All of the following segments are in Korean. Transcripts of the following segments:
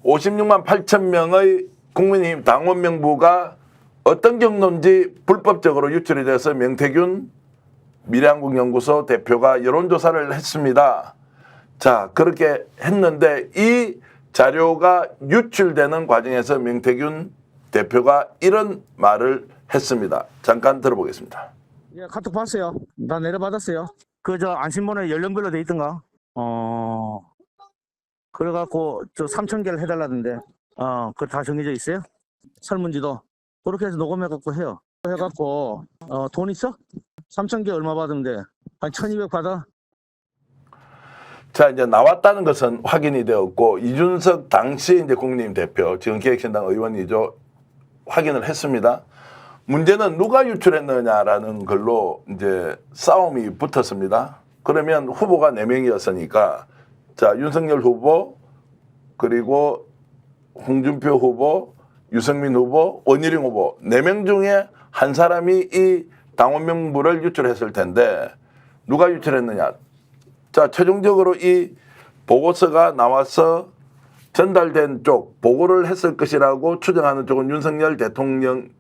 56만 8천 명의 국민의힘 당원 명부가 어떤 경로인지 불법적으로 유출이 돼서 명태균 미래한국연구소 대표가 여론조사를 했습니다. 자, 그렇게 했는데 이 자료가 유출되는 과정에서 명태균 대표가 이런 말을 했습니다. 잠깐 들어보겠습니다. 예, 카톡 봤어요. 다 내려받았어요. 그 저 안심번호에 연령별로 돼 있던가. 그래갖고 저 3,000개를 해달라던데. 그거 다 정해져 있어요? 설문지도 그렇게 해서 녹음해갖고 해요. 해갖고 돈 있어? 3,000개 얼마 받으면 돼? 한 1,200 받아? 자, 이제 나왔다는 것은 확인이 되었고 이준석 당시 이제 국민의힘 대표, 지금 기획신당 의원이죠, 확인을 했습니다. 문제는 누가 유출했느냐라는 걸로 이제 싸움이 붙었습니다. 그러면 후보가 4명이었으니까 자, 윤석열 후보, 그리고 홍준표 후보, 유승민 후보, 원희룡 후보 4명 중에 한 사람이 이 당원 명부를 유출했을 텐데 누가 유출했느냐? 자, 최종적으로 이 보고서가 나와서 전달된 쪽, 보고를 했을 것이라고 추정하는 쪽은 윤석열 대통령이죠.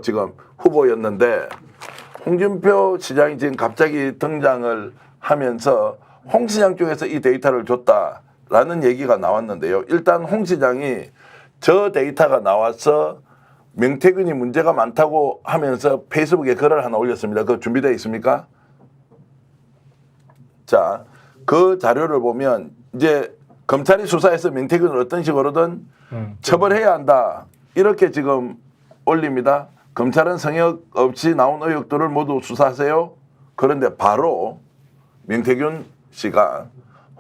지금 후보였는데 홍준표 시장이 지금 갑자기 등장을 하면서 홍 시장 쪽에서 이 데이터를 줬다라는 얘기가 나왔는데요. 일단 홍 시장이 저 데이터가 나와서 명태균이 문제가 많다고 하면서 페이스북에 글을 하나 올렸습니다. 그거 준비되어 있습니까? 자, 그 자료를 보면 이제 검찰이 수사해서 명태균을 어떤 식으로든 처벌해야 한다. 이렇게 지금 올립니다. 검찰은 성역 없이 나온 의혹들을 모두 수사하세요. 그런데 바로 명태균 씨가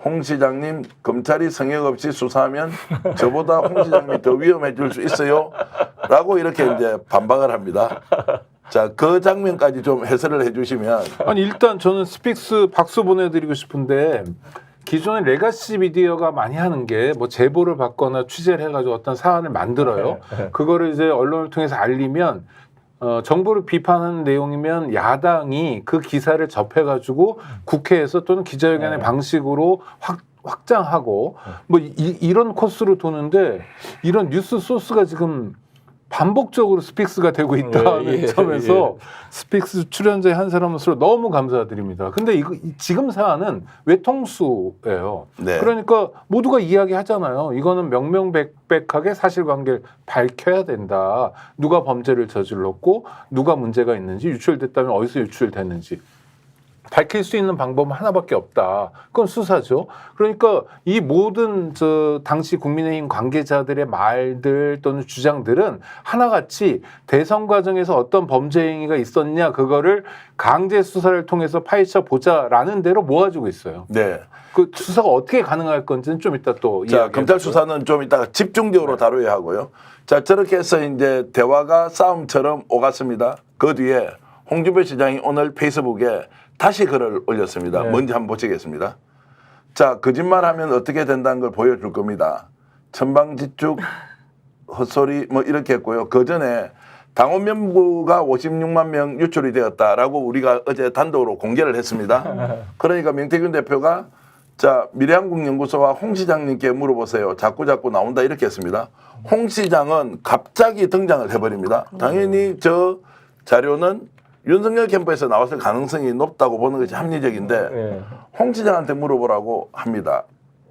홍 시장님, 검찰이 성역 없이 수사하면 저보다 홍 시장님이 더 위험해질 수 있어요. 라고 이렇게 이제 반박을 합니다. 자, 그 장면까지 좀 해설을 해주시면. 아니, 일단 저는 스픽스 박수 보내드리고 싶은데 기존의 레가시 미디어가 많이 하는 게 뭐 제보를 받거나 취재를 해가지고 어떤 사안을 만들어요. 그거를 이제 언론을 통해서 알리면 정부를 비판하는 내용이면 야당이 그 기사를 접해가지고 국회에서 또는 기자회견의 방식으로 확장하고 뭐 이런 코스로 도는데 이런 뉴스 소스가 지금 반복적으로 스픽스가 되고 있다는 점에서 스픽스 출연자의 한 사람으로서 너무 감사드립니다. 근데 지금 사안은 외통수예요. 네. 그러니까 모두가 이야기하잖아요. 이거는 명명백백하게 사실관계를 밝혀야 된다. 누가 범죄를 저질렀고 누가 문제가 있는지, 유출됐다면 어디서 유출됐는지 밝힐 수 있는 방법은 하나밖에 없다. 그건 수사죠. 그러니까 이 모든 당시 국민의힘 관계자들의 말들 또는 주장들은 하나같이 대선 과정에서 어떤 범죄 행위가 있었냐, 그거를 강제 수사를 통해서 파헤쳐 보자라는 대로 모아지고 있어요. 네. 그 수사가 어떻게 가능할 건지는 좀 이따 또 자, 검찰 수사는 좀 이따가 집중적으로 다뤄야 하고요. 자, 저렇게 해서 이제 대화가 싸움처럼 오갔습니다. 그 뒤에 홍준표 시장이 오늘 페이스북에 다시 글을 올렸습니다. 뭔지 한번 보시겠습니다. 자, 거짓말하면 어떻게 된다는 걸 보여줄 겁니다. 천방지축, 헛소리 뭐 이렇게 했고요. 그 전에 당원 명부가 56만 명 유출이 되었다라고 우리가 어제 단독으로 공개를 했습니다. 그러니까 명태균 대표가 자, 미래한국연구소와 홍 시장님께 물어보세요. 자꾸 나온다 이렇게 했습니다. 홍 시장은 갑자기 등장을 해버립니다. 당연히 저 자료는 윤석열 캠프에서 나왔을 가능성이 높다고 보는 것이 합리적인데 홍 시장한테 물어보라고 합니다.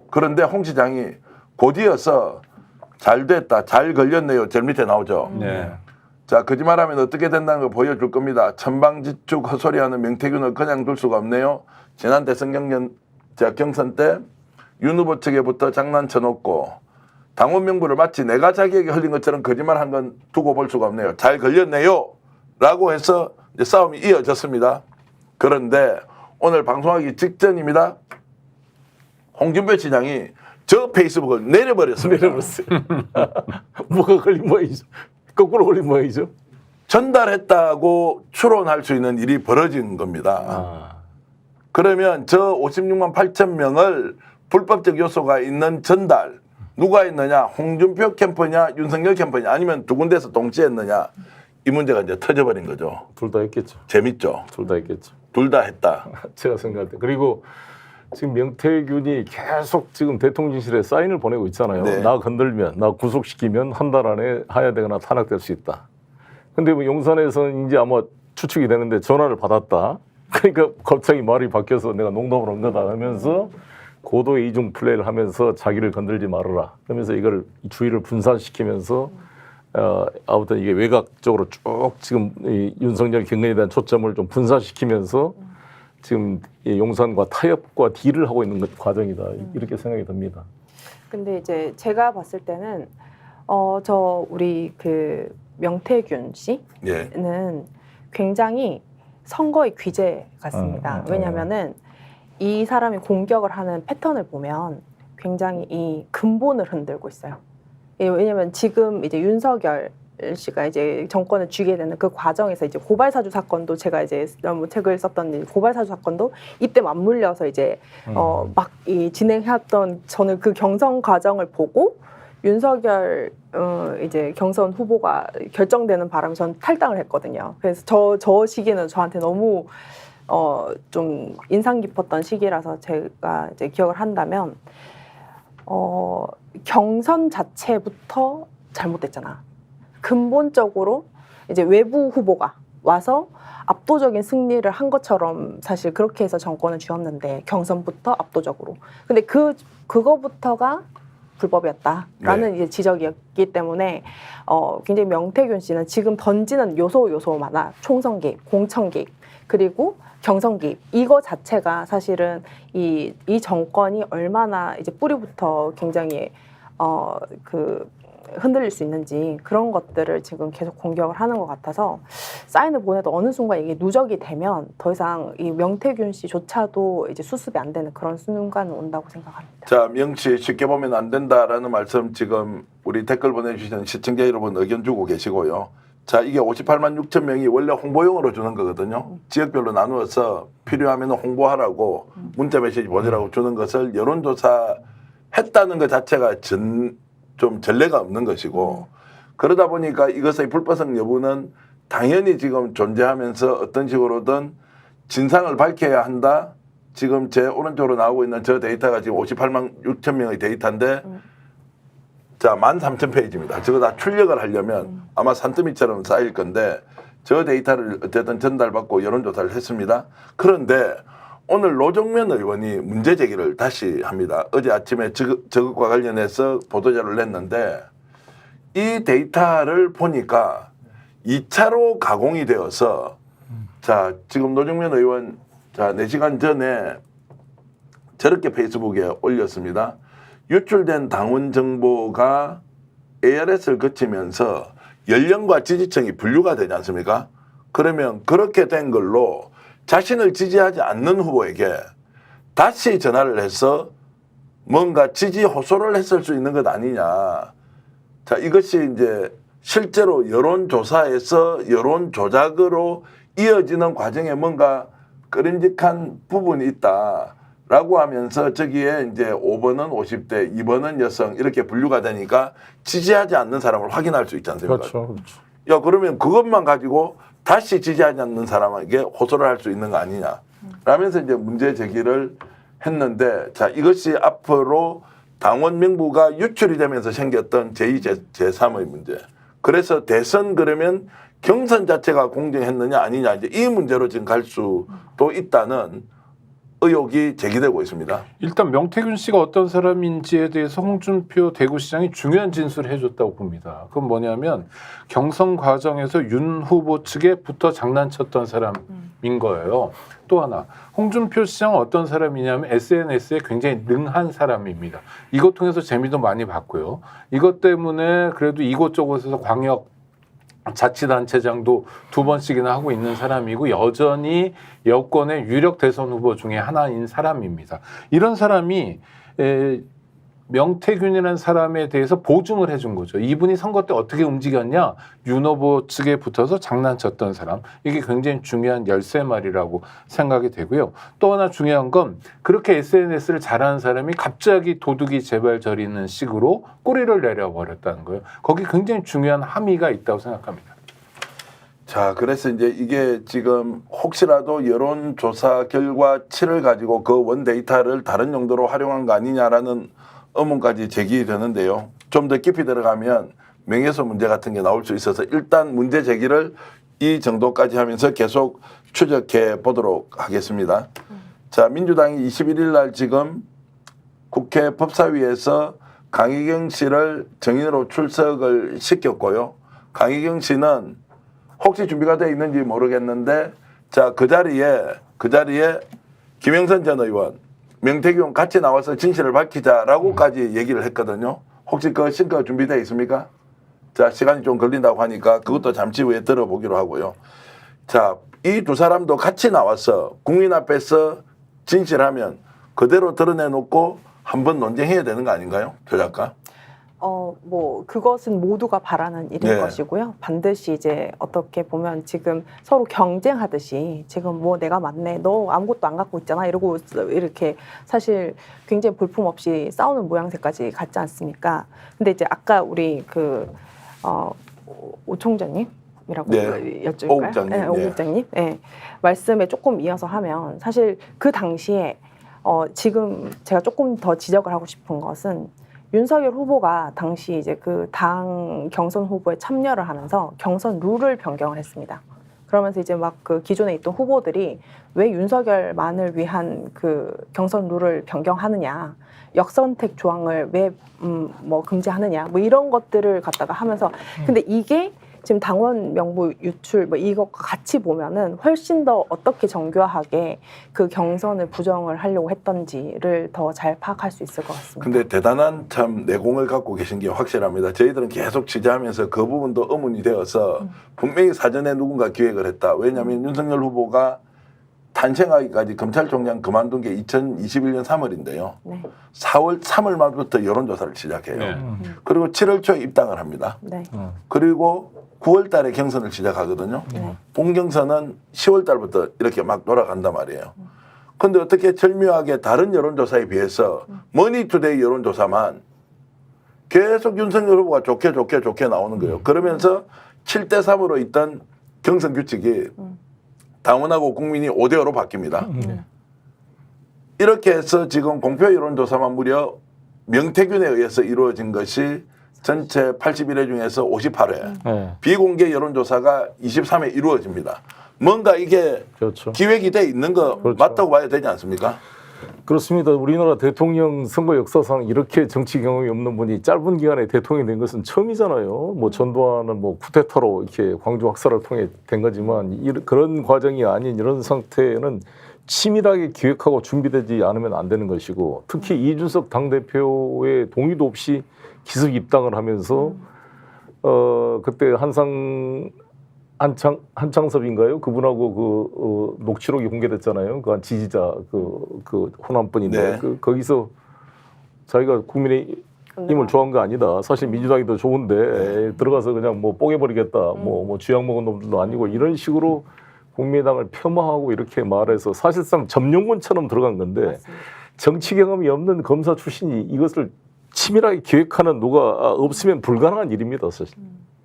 그런데 홍 시장이 곧이어서 잘 됐다, 잘 걸렸네요. 제일 밑에 나오죠. 자, 거짓말하면 어떻게 된다는 걸 보여줄 겁니다. 천방지축 헛소리하는 명태균을 그냥 둘 수가 없네요. 지난 대선 경선 때 윤 후보 측에부터 장난쳐놓고 당원 명부를 마치 내가 자기에게 흘린 것처럼 거짓말한 건 두고 볼 수가 없네요. 잘 걸렸네요. 라고 해서 이제 싸움이 이어졌습니다. 그런데 오늘 방송하기 직전입니다. 홍준표 시장이 저 페이스북을 내려버렸습니다. 뭐가 걸린 모양이죠? 거꾸로 걸린 모양이죠? 전달했다고 추론할 수 있는 일이 벌어진 겁니다. 그러면 저 56만 8천 명을 불법적 요소가 있는 전달 누가 했느냐? 홍준표 캠프냐? 윤석열 캠프냐? 아니면 두 군데에서 동시에 했느냐? 이 문제가 이제 터져버린 거죠. 둘 다 했겠죠. 재밌죠? 둘 다 했겠죠. 둘 다 했다. 제가 생각할 때. 그리고 지금 명태균이 계속 지금 대통령실에 사인을 보내고 있잖아요. 네. 나 건들면, 나 구속시키면 한 달 안에 하야되거나 탄핵될 수 있다. 근데 뭐 용산에서는 이제 아마 추측이 되는데 전화를 받았다. 그러니까 갑자기 말이 바뀌어서 내가 농담으로 한 거다 하면서 고도의 이중 플레이를 하면서 자기를 건들지 말아라. 그러면서 이걸 주의를 분산시키면서 아무튼 이게 외곽적으로 쭉 지금 이 윤석열 경선에 대한 초점을 좀 분산시키면서 지금 이 용산과 타협과 딜을 하고 있는 과정이다. 이렇게 생각이 듭니다. 근데 이제 제가 봤을 때는 우리 그 명태균 씨는 예. 굉장히 선거의 귀재 같습니다. 왜냐하면은 이 사람이 공격을 하는 패턴을 보면 굉장히 이 근본을 흔들고 있어요. 왜냐하면 지금 이제 윤석열 씨가 이제 정권을 쥐게 되는 그 과정에서 이제 고발사주 사건도 제가 이제 책을 썼던 고발사주 사건도 이때 맞물려서 이제 막 이 진행해왔던 저는 그 경선 과정을 보고 윤석열 이제 경선 후보가 결정되는 바람에 저는 탈당을 했거든요. 그래서 저 시기는 저한테 너무 좀 인상 깊었던 시기라서 제가 이제 기억을 한다면 경선 자체부터 잘못됐잖아. 근본적으로 이제 외부 후보가 와서 압도적인 승리를 한 것처럼 사실 그렇게 해서 정권을 쥐었는데 경선부터 압도적으로. 근데 그거부터가 불법이었다라는 이제 지적이었기 때문에 굉장히 명태균 씨는 지금 던지는 요소마다 총선 개입, 공천 개입, 그리고 경선 개입 이거 자체가 사실은 이 정권이 얼마나 이제 뿌리부터 굉장히 흔들릴 수 있는지 그런 것들을 지금 계속 공격을 하는 것 같아서 사인을 보내도 어느 순간 이게 누적이 되면 더 이상 이 명태균 씨조차도 이제 수습이 안 되는 그런 순간은 온다고 생각합니다. 자, 명치 쉽게 보면 안 된다라는 말씀 지금 우리 댓글 보내주시는 시청자 여러분 의견 주고 계시고요. 자, 이게 58만 6천 명이 원래 홍보용으로 주는 거거든요. 지역별로 나누어서 필요하면 홍보하라고 문자 메시지 보내라고 주는 것을 여론조사 했다는 것 자체가 좀 전례가 없는 것이고 그러다 보니까 이것의 불법성 여부는 당연히 지금 존재하면서 어떤 식으로든 진상을 밝혀야 한다. 지금 제 오른쪽으로 나오고 있는 저 데이터가 지금 58만 6천 명의 데이터인데 자, 13,000페이지입니다. 저거 다 출력을 하려면 아마 산더미처럼 쌓일 건데 저 데이터를 어쨌든 전달받고 여론조사를 했습니다. 그런데 오늘 노정면 의원이 문제 제기를 다시 합니다. 어제 아침에 저것과 관련해서 보도자료를 냈는데 이 데이터를 보니까 2차로 가공이 되어서 자, 지금 노정면 의원 자, 4시간 전에 저렇게 페이스북에 올렸습니다. 유출된 당원 정보가 ARS를 거치면서 연령과 지지층이 분류가 되지 않습니까? 그러면 그렇게 된 걸로 자신을 지지하지 않는 후보에게 다시 전화를 해서 뭔가 지지 호소를 했을 수 있는 것 아니냐. 자, 이것이 이제 실제로 여론조사에서 여론 조작으로 이어지는 과정에 뭔가 끄림직한 부분이 있다라고 하면서 저기에 이제 5번은 50대, 2번은 여성 이렇게 분류가 되니까 지지하지 않는 사람을 확인할 수 있지 않습니까? 그렇죠. 야, 그러면 그것만 가지고 다시 지지하지 않는 사람에게 호소를 할 수 있는 거 아니냐. 라면서 이제 문제 제기를 했는데 자, 이것이 앞으로 당원 명부가 유출이 되면서 생겼던 제2, 제3의 문제. 그래서 대선 그러면 경선 자체가 공정했느냐 아니냐 이제 이 문제로 지금 갈 수도 있다는 의혹이 제기되고 있습니다. 일단 명태균 씨가 어떤 사람인지에 대해서 홍준표 대구시장이 중요한 진술을 해줬다고 봅니다. 그건 뭐냐면 경선 과정에서 윤 후보 측에 붙어 장난쳤던 사람인 거예요. 또 하나 홍준표 시장은 어떤 사람이냐면 SNS에 굉장히 능한 사람입니다. 이것 통해서 재미도 많이 봤고요. 이것 때문에 그래도 이곳저곳에서 광역 자치단체장도 2번씩이나 하고 있는 사람이고 여전히 여권의 유력 대선 후보 중에 하나인 사람입니다. 이런 사람이 명태균이라는 사람에 대해서 보증을 해준 거죠. 이분이 선거 때 어떻게 움직였냐? 윤 후보 측에 붙어서 장난쳤던 사람. 이게 굉장히 중요한 열쇠말이라고 생각이 되고요. 또 하나 중요한 건 그렇게 SNS를 잘하는 사람이 갑자기 도둑이 제발 저리는 식으로 꼬리를 내려버렸다는 거예요. 거기 굉장히 중요한 함의가 있다고 생각합니다. 자, 그래서 이제 이게 지금 혹시라도 여론조사 결과치를 가지고 그 원 데이터를 다른 용도로 활용한 거 아니냐라는 의문까지 제기되는데요. 좀 더 깊이 들어가면 명예훼손 문제 같은 게 나올 수 있어서 일단 문제 제기를 이 정도까지 하면서 계속 추적해 보도록 하겠습니다. 자, 민주당이 21일 날 지금 국회 법사위에서 강희경 씨를 정인으로 출석을 시켰고요. 강희경 씨는 혹시 준비가 되어 있는지 모르겠는데, 자, 그 자리에 김영선 전 의원, 명태균 의원 같이 나와서 진실을 밝히자라고까지 얘기를 했거든요. 혹시 그 싱크가 준비되어 있습니까? 자, 시간이 좀 걸린다고 하니까 그것도 잠시 후에 들어보기로 하고요. 자, 이 두 사람도 같이 나와서 국민 앞에서 진실하면 그대로 드러내놓고 한번 논쟁해야 되는 거 아닌가요? 조 작가? 뭐 그것은 모두가 바라는 일인 네. 것이고요. 반드시 이제 어떻게 보면 지금 서로 경쟁하듯이 지금 뭐 내가 맞네, 너 아무것도 안 갖고 있잖아 이러고 이렇게 사실 굉장히 볼품없이 싸우는 모양새까지 같지 않습니까? 근데 이제 아까 우리 오 총장님이라고 네. 여쭤볼까요? 오 국장님. 네, 오 네. 국장님. 네. 말씀에 조금 이어서 하면 사실 그 당시에 지금 제가 조금 더 지적을 하고 싶은 것은 윤석열 후보가 당시 이제 그 당 경선 후보에 참여를 하면서 경선 룰을 변경을 했습니다. 그러면서 이제 막 그 기존에 있던 후보들이 왜 윤석열만을 위한 그 경선 룰을 변경하느냐, 역선택 조항을 왜 뭐 금지하느냐, 뭐 이런 것들을 갖다가 하면서 근데 이게 지금 당원 명부 유출 뭐 이것과 같이 보면은 훨씬 더 어떻게 정교하게 그 경선을 부정을 하려고 했던지를 더 잘 파악할 수 있을 것 같습니다. 근데 대단한 참 내공을 갖고 계신 게 확실합니다. 저희들은 계속 취재하면서 그 부분도 의문이 되어서 분명히 사전에 누군가 기획을 했다. 왜냐하면 윤석열 후보가 탄생하기까지 검찰총장 그만둔 게 2021년 3월인데요. 네. 4월 3월 말부터 여론조사를 시작해요. 네. 그리고 7월 초에 입당을 합니다. 네. 그리고 9월 달에 경선을 시작하거든요. 네. 본경선은 10월 달부터 이렇게 막 돌아간단 말이에요. 근데 어떻게 절묘하게 다른 여론조사에 비해서 머니투데이 여론조사만 계속 윤석열 후보가 좋게 나오는 거예요. 그러면서 7대3으로 있던 경선 규칙이 당원하고 국민이 5대5로 바뀝니다. 이렇게 해서 지금 공표 여론조사만 무려 명태균에 의해서 이루어진 것이 전체 81회 중에서 58회. 네. 비공개 여론조사가 23회 이루어집니다. 뭔가 이게 그렇죠. 기획이 돼 있는 거 그렇죠. 맞다고 봐야 되지 않습니까? 그렇습니다. 우리나라 대통령 선거 역사상 이렇게 정치 경험이 없는 분이 짧은 기간에 대통령이 된 것은 처음이잖아요. 뭐 전두환은 뭐 쿠데타로 이렇게 광주 학살을 통해 된 거지만 그런 과정이 아닌 이런 상태는 치밀하게 기획하고 준비되지 않으면 안 되는 것이고 특히 이준석 당대표의 동의도 없이 기습 입당을 하면서 그때 한창섭인가요? 그분하고 녹취록이 공개됐잖아요. 그 한 지지자 그 호남분인데 네. 거기서 자기가 국민의힘을 좋아한 거 아니다. 사실 민주당이 더 좋은데 들어가서 그냥 뭐 뽀개버리겠다. 뭐 쥐약 먹은 놈들도 아니고 이런 식으로 국민의당을 폄하하고 이렇게 말해서 사실상 점령군처럼 들어간 건데 맞습니다. 정치 경험이 없는 검사 출신이 이것을 치밀하게 기획하는 누가 없으면 불가능한 일입니다. 사실.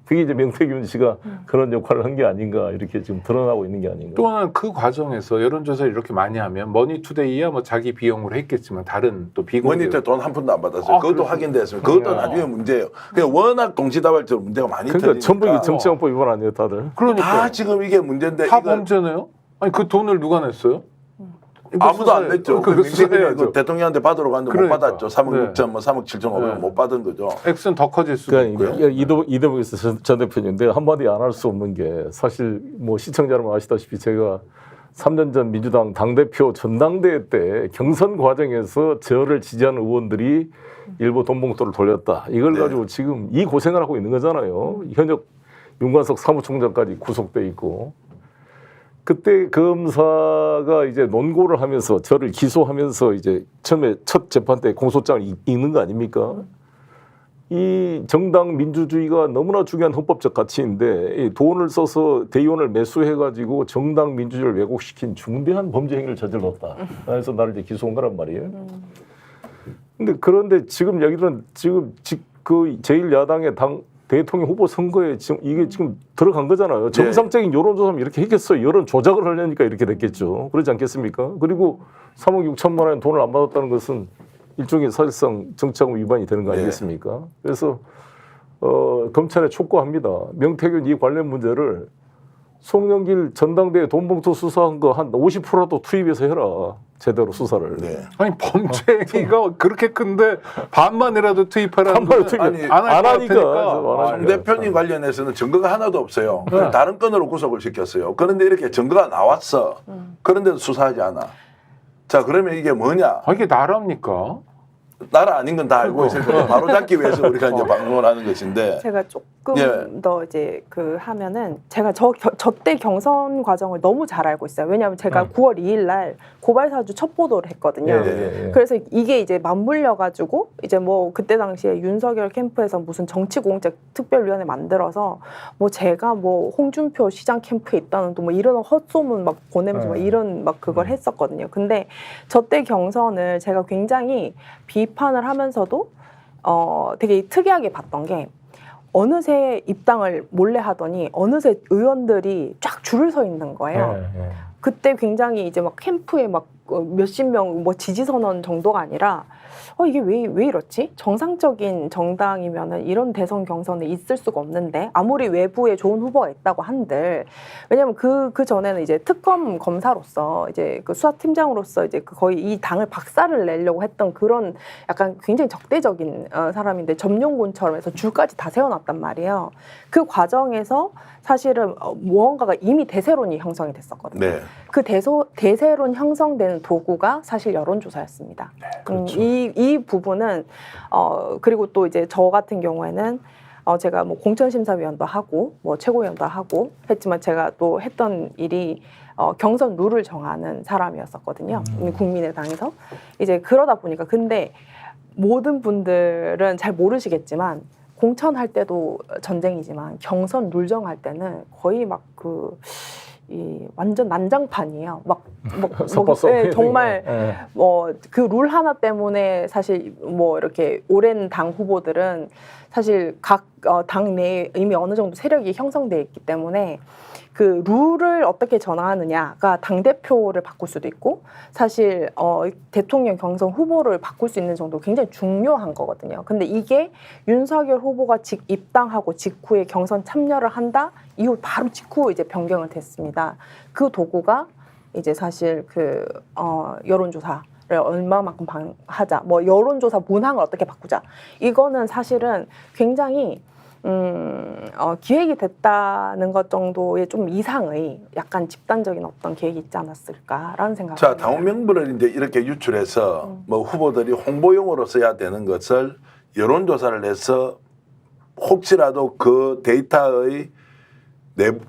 그게 이제 명태균 씨가 그런 역할을 한 게 아닌가 이렇게 지금 드러나고 있는 게 아닌가. 또한 그 과정에서 여론조사를 이렇게 많이 하면 머니투데이야 뭐 자기 비용으로 했겠지만 다른 또 비공개 머니 때 돈 한 푼도 안 받았어요. 아, 그것도 그렇죠. 확인됐습니다. 그것도 그래요. 나중에 문제예요. 그냥 워낙 동시다발적으로 문제가 많이 그러니까 터지니까 전부 이게 정치안법 위반 아니에요, 다들. 그러니까 다 지금 이게 문제인데 다 이걸 범죄네요. 아니 그 돈을 누가 냈어요? 이거 아무도 안 수사해- 냈죠. 그거 그 수사해야죠. 대통령한테 받으러 갔는데 그러니까. 못 받았죠. 3억 네. 6천, 뭐 3억 7천 5백 네. 못 받은 거죠. 액수는 더 커질 수도 그러니까 있고요. 이대목에서 전 대표님 내가 한마디 안 할 수 없는 게 사실 뭐 시청자 여러분 아시다시피 제가 3년 전 민주당 당대표 전당대회 때 경선 과정에서 저를 지지하는 의원들이 일부 돈 봉투를 돌렸다. 이걸 네. 가지고 지금 이 고생을 하고 있는 거잖아요. 현역 윤관석 사무총장까지 구속돼 있고. 그때 검사가 이제 논고를 하면서 저를 기소하면서 이제 처음에 첫 재판 때 공소장을 읽는 거 아닙니까? 이 정당 민주주의가 너무나 중요한 헌법적 가치인데 이 돈을 써서 대의원을 매수해가지고 정당 민주주의를 왜곡시킨 중대한 범죄 행위를 저질렀다. 그래서 나를 이제 기소한 거란 말이에요. 그런데 지금 여기는 지금 그 제1야당의 대통령 후보 선거에 지금 이게 지금 들어간 거잖아요. 정상적인 여론조사면 이렇게 했겠어요. 여론 조작을 하려니까 이렇게 됐겠죠. 그렇지 않겠습니까? 그리고 3억 6천만 원 돈을 안 받았다는 것은 일종의 사실상 정치자금 위반이 되는 거 아니겠습니까? 그래서 검찰에 촉구합니다. 명태균 이 관련 문제를 송영길 전당대회 돈봉투 수사한 거 한 50%라도 투입해서 해라. 제대로 수사를. 네. 아니 범죄가 그렇게 큰데 반만이라도 투입하라는 반만을 거는 투입 아니, 안 하니까. 송 대표님 관련해서는 증거가 하나도 없어요. 네. 다른 건으로 구속을 시켰어요. 그런데 이렇게 증거가 나왔어. 그런데도 수사하지 않아. 자, 그러면 이게 뭐냐? 이게 나랍니까? 나라 아닌 건 다 알고 있을 거예요. 바로 잡기 위해서 우리가 이제 방송을 하는 것인데. 제가 조금 예. 더 이제 하면은 제가 저 때 경선 과정을 너무 잘 알고 있어요. 왜냐하면 제가 9월 2일 날 고발사주 첫 보도를 했거든요. 예. 그래서 이게 이제 맞물려 가지고 이제 뭐 그때 당시에 윤석열 캠프에서 무슨 정치공작 특별위원회 만들어서 뭐 제가 뭐 홍준표 시장 캠프에 있다는 또 뭐 이런 헛소문 막 보내면서 막 이런 막 그걸 했었거든요. 근데 저 때 경선을 제가 굉장히 비판을 하면서도 되게 특이하게 봤던 게 어느새 입당을 몰래 하더니 어느새 의원들이 쫙 줄을 서 있는 거예요. 그때 굉장히 이제 막 캠프에 막 몇십 명 뭐 지지 선언 정도가 아니라 이게 왜 이렇지? 정상적인 정당이면은 이런 대선 경선에 있을 수가 없는데 아무리 외부에 좋은 후보가 있다고 한들 왜냐면 그 전에는 이제 특검 검사로서 이제 그 수사팀장으로서 이제 거의 이 당을 박살을 내려고 했던 그런 약간 굉장히 적대적인 사람인데 점령군처럼 해서 줄까지 다 세워놨단 말이에요. 그 과정에서 사실은 무언가가 이미 대세론이 형성이 됐었거든요. 네. 그 대세론 형성되는 도구가 사실 여론조사였습니다. 그렇죠. 이 부분은 그리고 또 이제 저 같은 경우에는 제가 뭐 공천심사위원도 하고 뭐 최고위원도 하고 했지만 제가 또 했던 일이 경선 룰을 정하는 사람이었었거든요. 국민의당에서 이제 그러다 보니까 근데 모든 분들은 잘 모르시겠지만 공천할 때도 전쟁이지만 경선 룰 정할 때는 거의 막 완전 난장판이에요. 정말 뭐 그 룰 하나 때문에 사실 뭐 이렇게 오랜 당 후보들은 사실 각 당 내에 이미 어느 정도 세력이 형성돼 있기 때문에 그 룰을 어떻게 전환하느냐가 당 대표를 바꿀 수도 있고 사실 대통령 경선 후보를 바꿀 수 있는 정도 굉장히 중요한 거거든요. 근데 이게 윤석열 후보가 입당하고 직후에 경선 참여를 한다 이후 바로 직후 이제 변경을 됐습니다. 그 도구가 이제 사실 여론조사를 얼마만큼 하자, 뭐 여론조사 문항을 어떻게 바꾸자. 이거는 사실은 굉장히 기획이 됐다는 것 정도의 좀 이상의 약간 집단적인 어떤 계획이 있지 않았을까라는 생각을 자, 합니다. 당원 명부를 이제 이렇게 유출해서 뭐 후보들이 홍보용으로 써야 되는 것을 여론조사를 해서 혹시라도 그 데이터의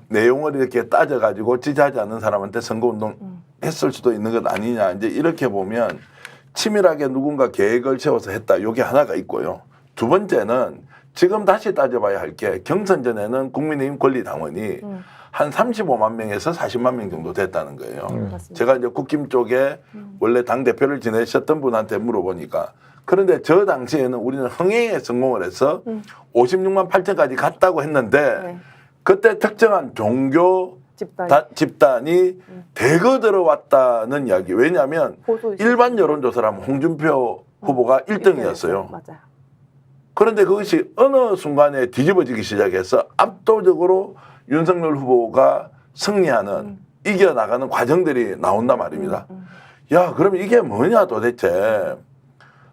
내용을 이렇게 따져가지고 지지하지 않는 사람한테 선거운동 했을 수도 있는 것 아니냐. 이제 이렇게 보면 치밀하게 누군가 계획을 세워서 했다. 이게 하나가 있고요. 두 번째는 지금 다시 따져봐야 할 게 경선 전에는 국민의힘 권리당원이 한 35만 명에서 40만 명 정도 됐다는 거예요. 맞습니다. 제가 이제 국힘 쪽에 원래 당대표를 지내셨던 분한테 물어보니까 그런데 저 당시에는 우리는 흥행에 성공을 해서 56만 8천까지 갔다고 했는데 네. 그때 특정한 종교 집단이 대거 들어왔다는 이야기. 왜냐하면 일반 여론조사라면 홍준표 후보가 1등이었어요. 맞아요. 그런데 그것이 어느 순간에 뒤집어지기 시작해서 압도적으로 윤석열 후보가 승리하는 이겨나가는 과정들이 나온단 말입니다. 야, 그럼 이게 뭐냐 도대체.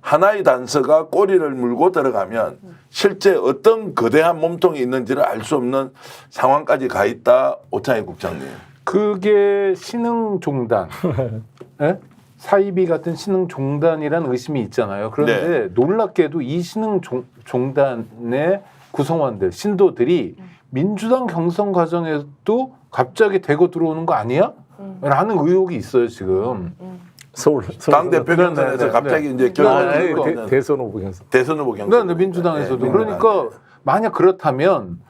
하나의 단서가 꼬리를 물고 들어가면 실제 어떤 거대한 몸통이 있는지를 알 수 없는 상황까지 가 있다. 오창희 국장님. 그게 신흥종단, 예? 사이비 같은 신흥종단이라는 의심이 있잖아요. 그런데 놀랍게도 이 신흥종단의 구성원들, 신도들이 민주당 경선 과정에도 갑자기 대거 들어오는 거 아니야? 라는 의혹이 있어요, 지금. 서울 당 대표 경선에서 갑자기 이제 결과를 대선 후보 경선. 대선 후보 경선. 네, 민주당에서도. 네, 그러니까 만약 그렇다면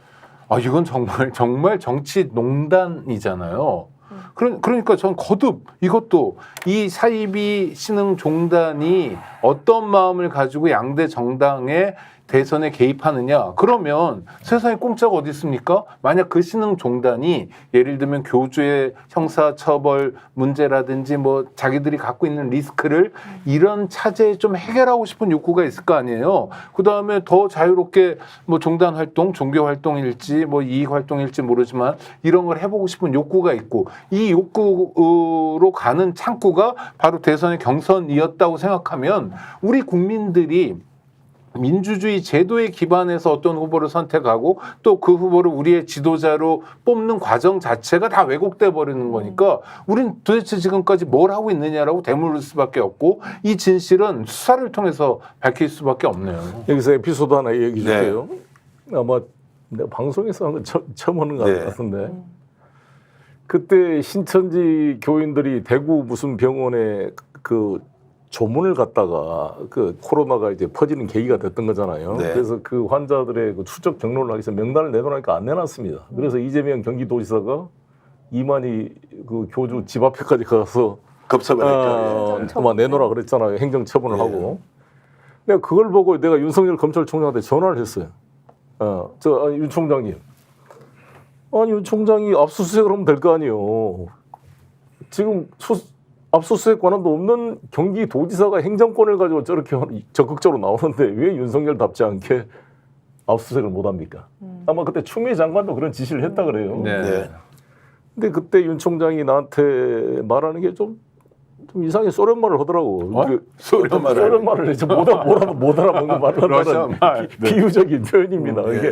이건 정말 정치 농단이잖아요. 그러니까 전 거듭 이것도 이 사이비 신흥 종단이 어떤 마음을 가지고 양대 정당의 대선에 개입하느냐? 그러면 세상에 공짜가 어디 있습니까? 만약 그 신흥종단이 예를 들면 교주의 형사처벌 문제라든지 뭐 자기들이 갖고 있는 리스크를 이런 차제에 좀 해결하고 싶은 욕구가 있을 거 아니에요. 그 다음에 더 자유롭게 뭐 종단 활동, 종교 활동일지 뭐 이익 활동일지 모르지만 이런 걸 해보고 싶은 욕구가 있고 이 욕구로 가는 창구가 바로 대선의 경선이었다고 생각하면 우리 국민들이 민주주의 제도에 기반해서 어떤 후보를 선택하고 또 그 후보를 우리의 지도자로 뽑는 과정 자체가 다 왜곡돼 버리는 거니까 우린 도대체 지금까지 뭘 하고 있느냐라고 되물을 수밖에 없고 이 진실은 수사를 통해서 밝힐 수밖에 없네요. 여기서 에피소드 하나 얘기 줄게요. 아마 내가 방송에서 한 거 처음 하는 것 네. 같은데 그때 신천지 교인들이 대구 무슨 병원에 그 조문을 갔다가 그 코로나가 이제 퍼지는 계기가 됐던 거잖아요. 네. 그래서 그 환자들의 그 추적 경로를 하기 위해서 명단을 내놓으니까 안 내놨습니다. 그래서 이재명 경기도지사가 이만희 그 교주 집 앞에까지 가서 급습을 했죠. 그만 내놓으라 그랬잖아요. 행정처분을 네. 하고. 내가 그걸 보고 내가 윤석열 검찰총장한테 전화를 했어요. 윤 총장님. 아니, 윤 총장이 압수수색을 하면 될 거 아니에요. 지금 압수수색 권한도 없는 경기도지사가 행정권을 가지고 저렇게 적극적으로 나오는데 왜 윤석열답지 않게 압수수색을 못 합니까? 아마 그때 추미애 장관도 그런 지시를 했다 그래요. 네. 근데 그때 윤 총장이 나한테 말하는 게 좀 이상하게 소련 말을 하더라고. 소련 말을 소련 말을 이제 못 알아먹는 말을 러시아 한다는 말. 비유적인 표현입니다. 네. 이게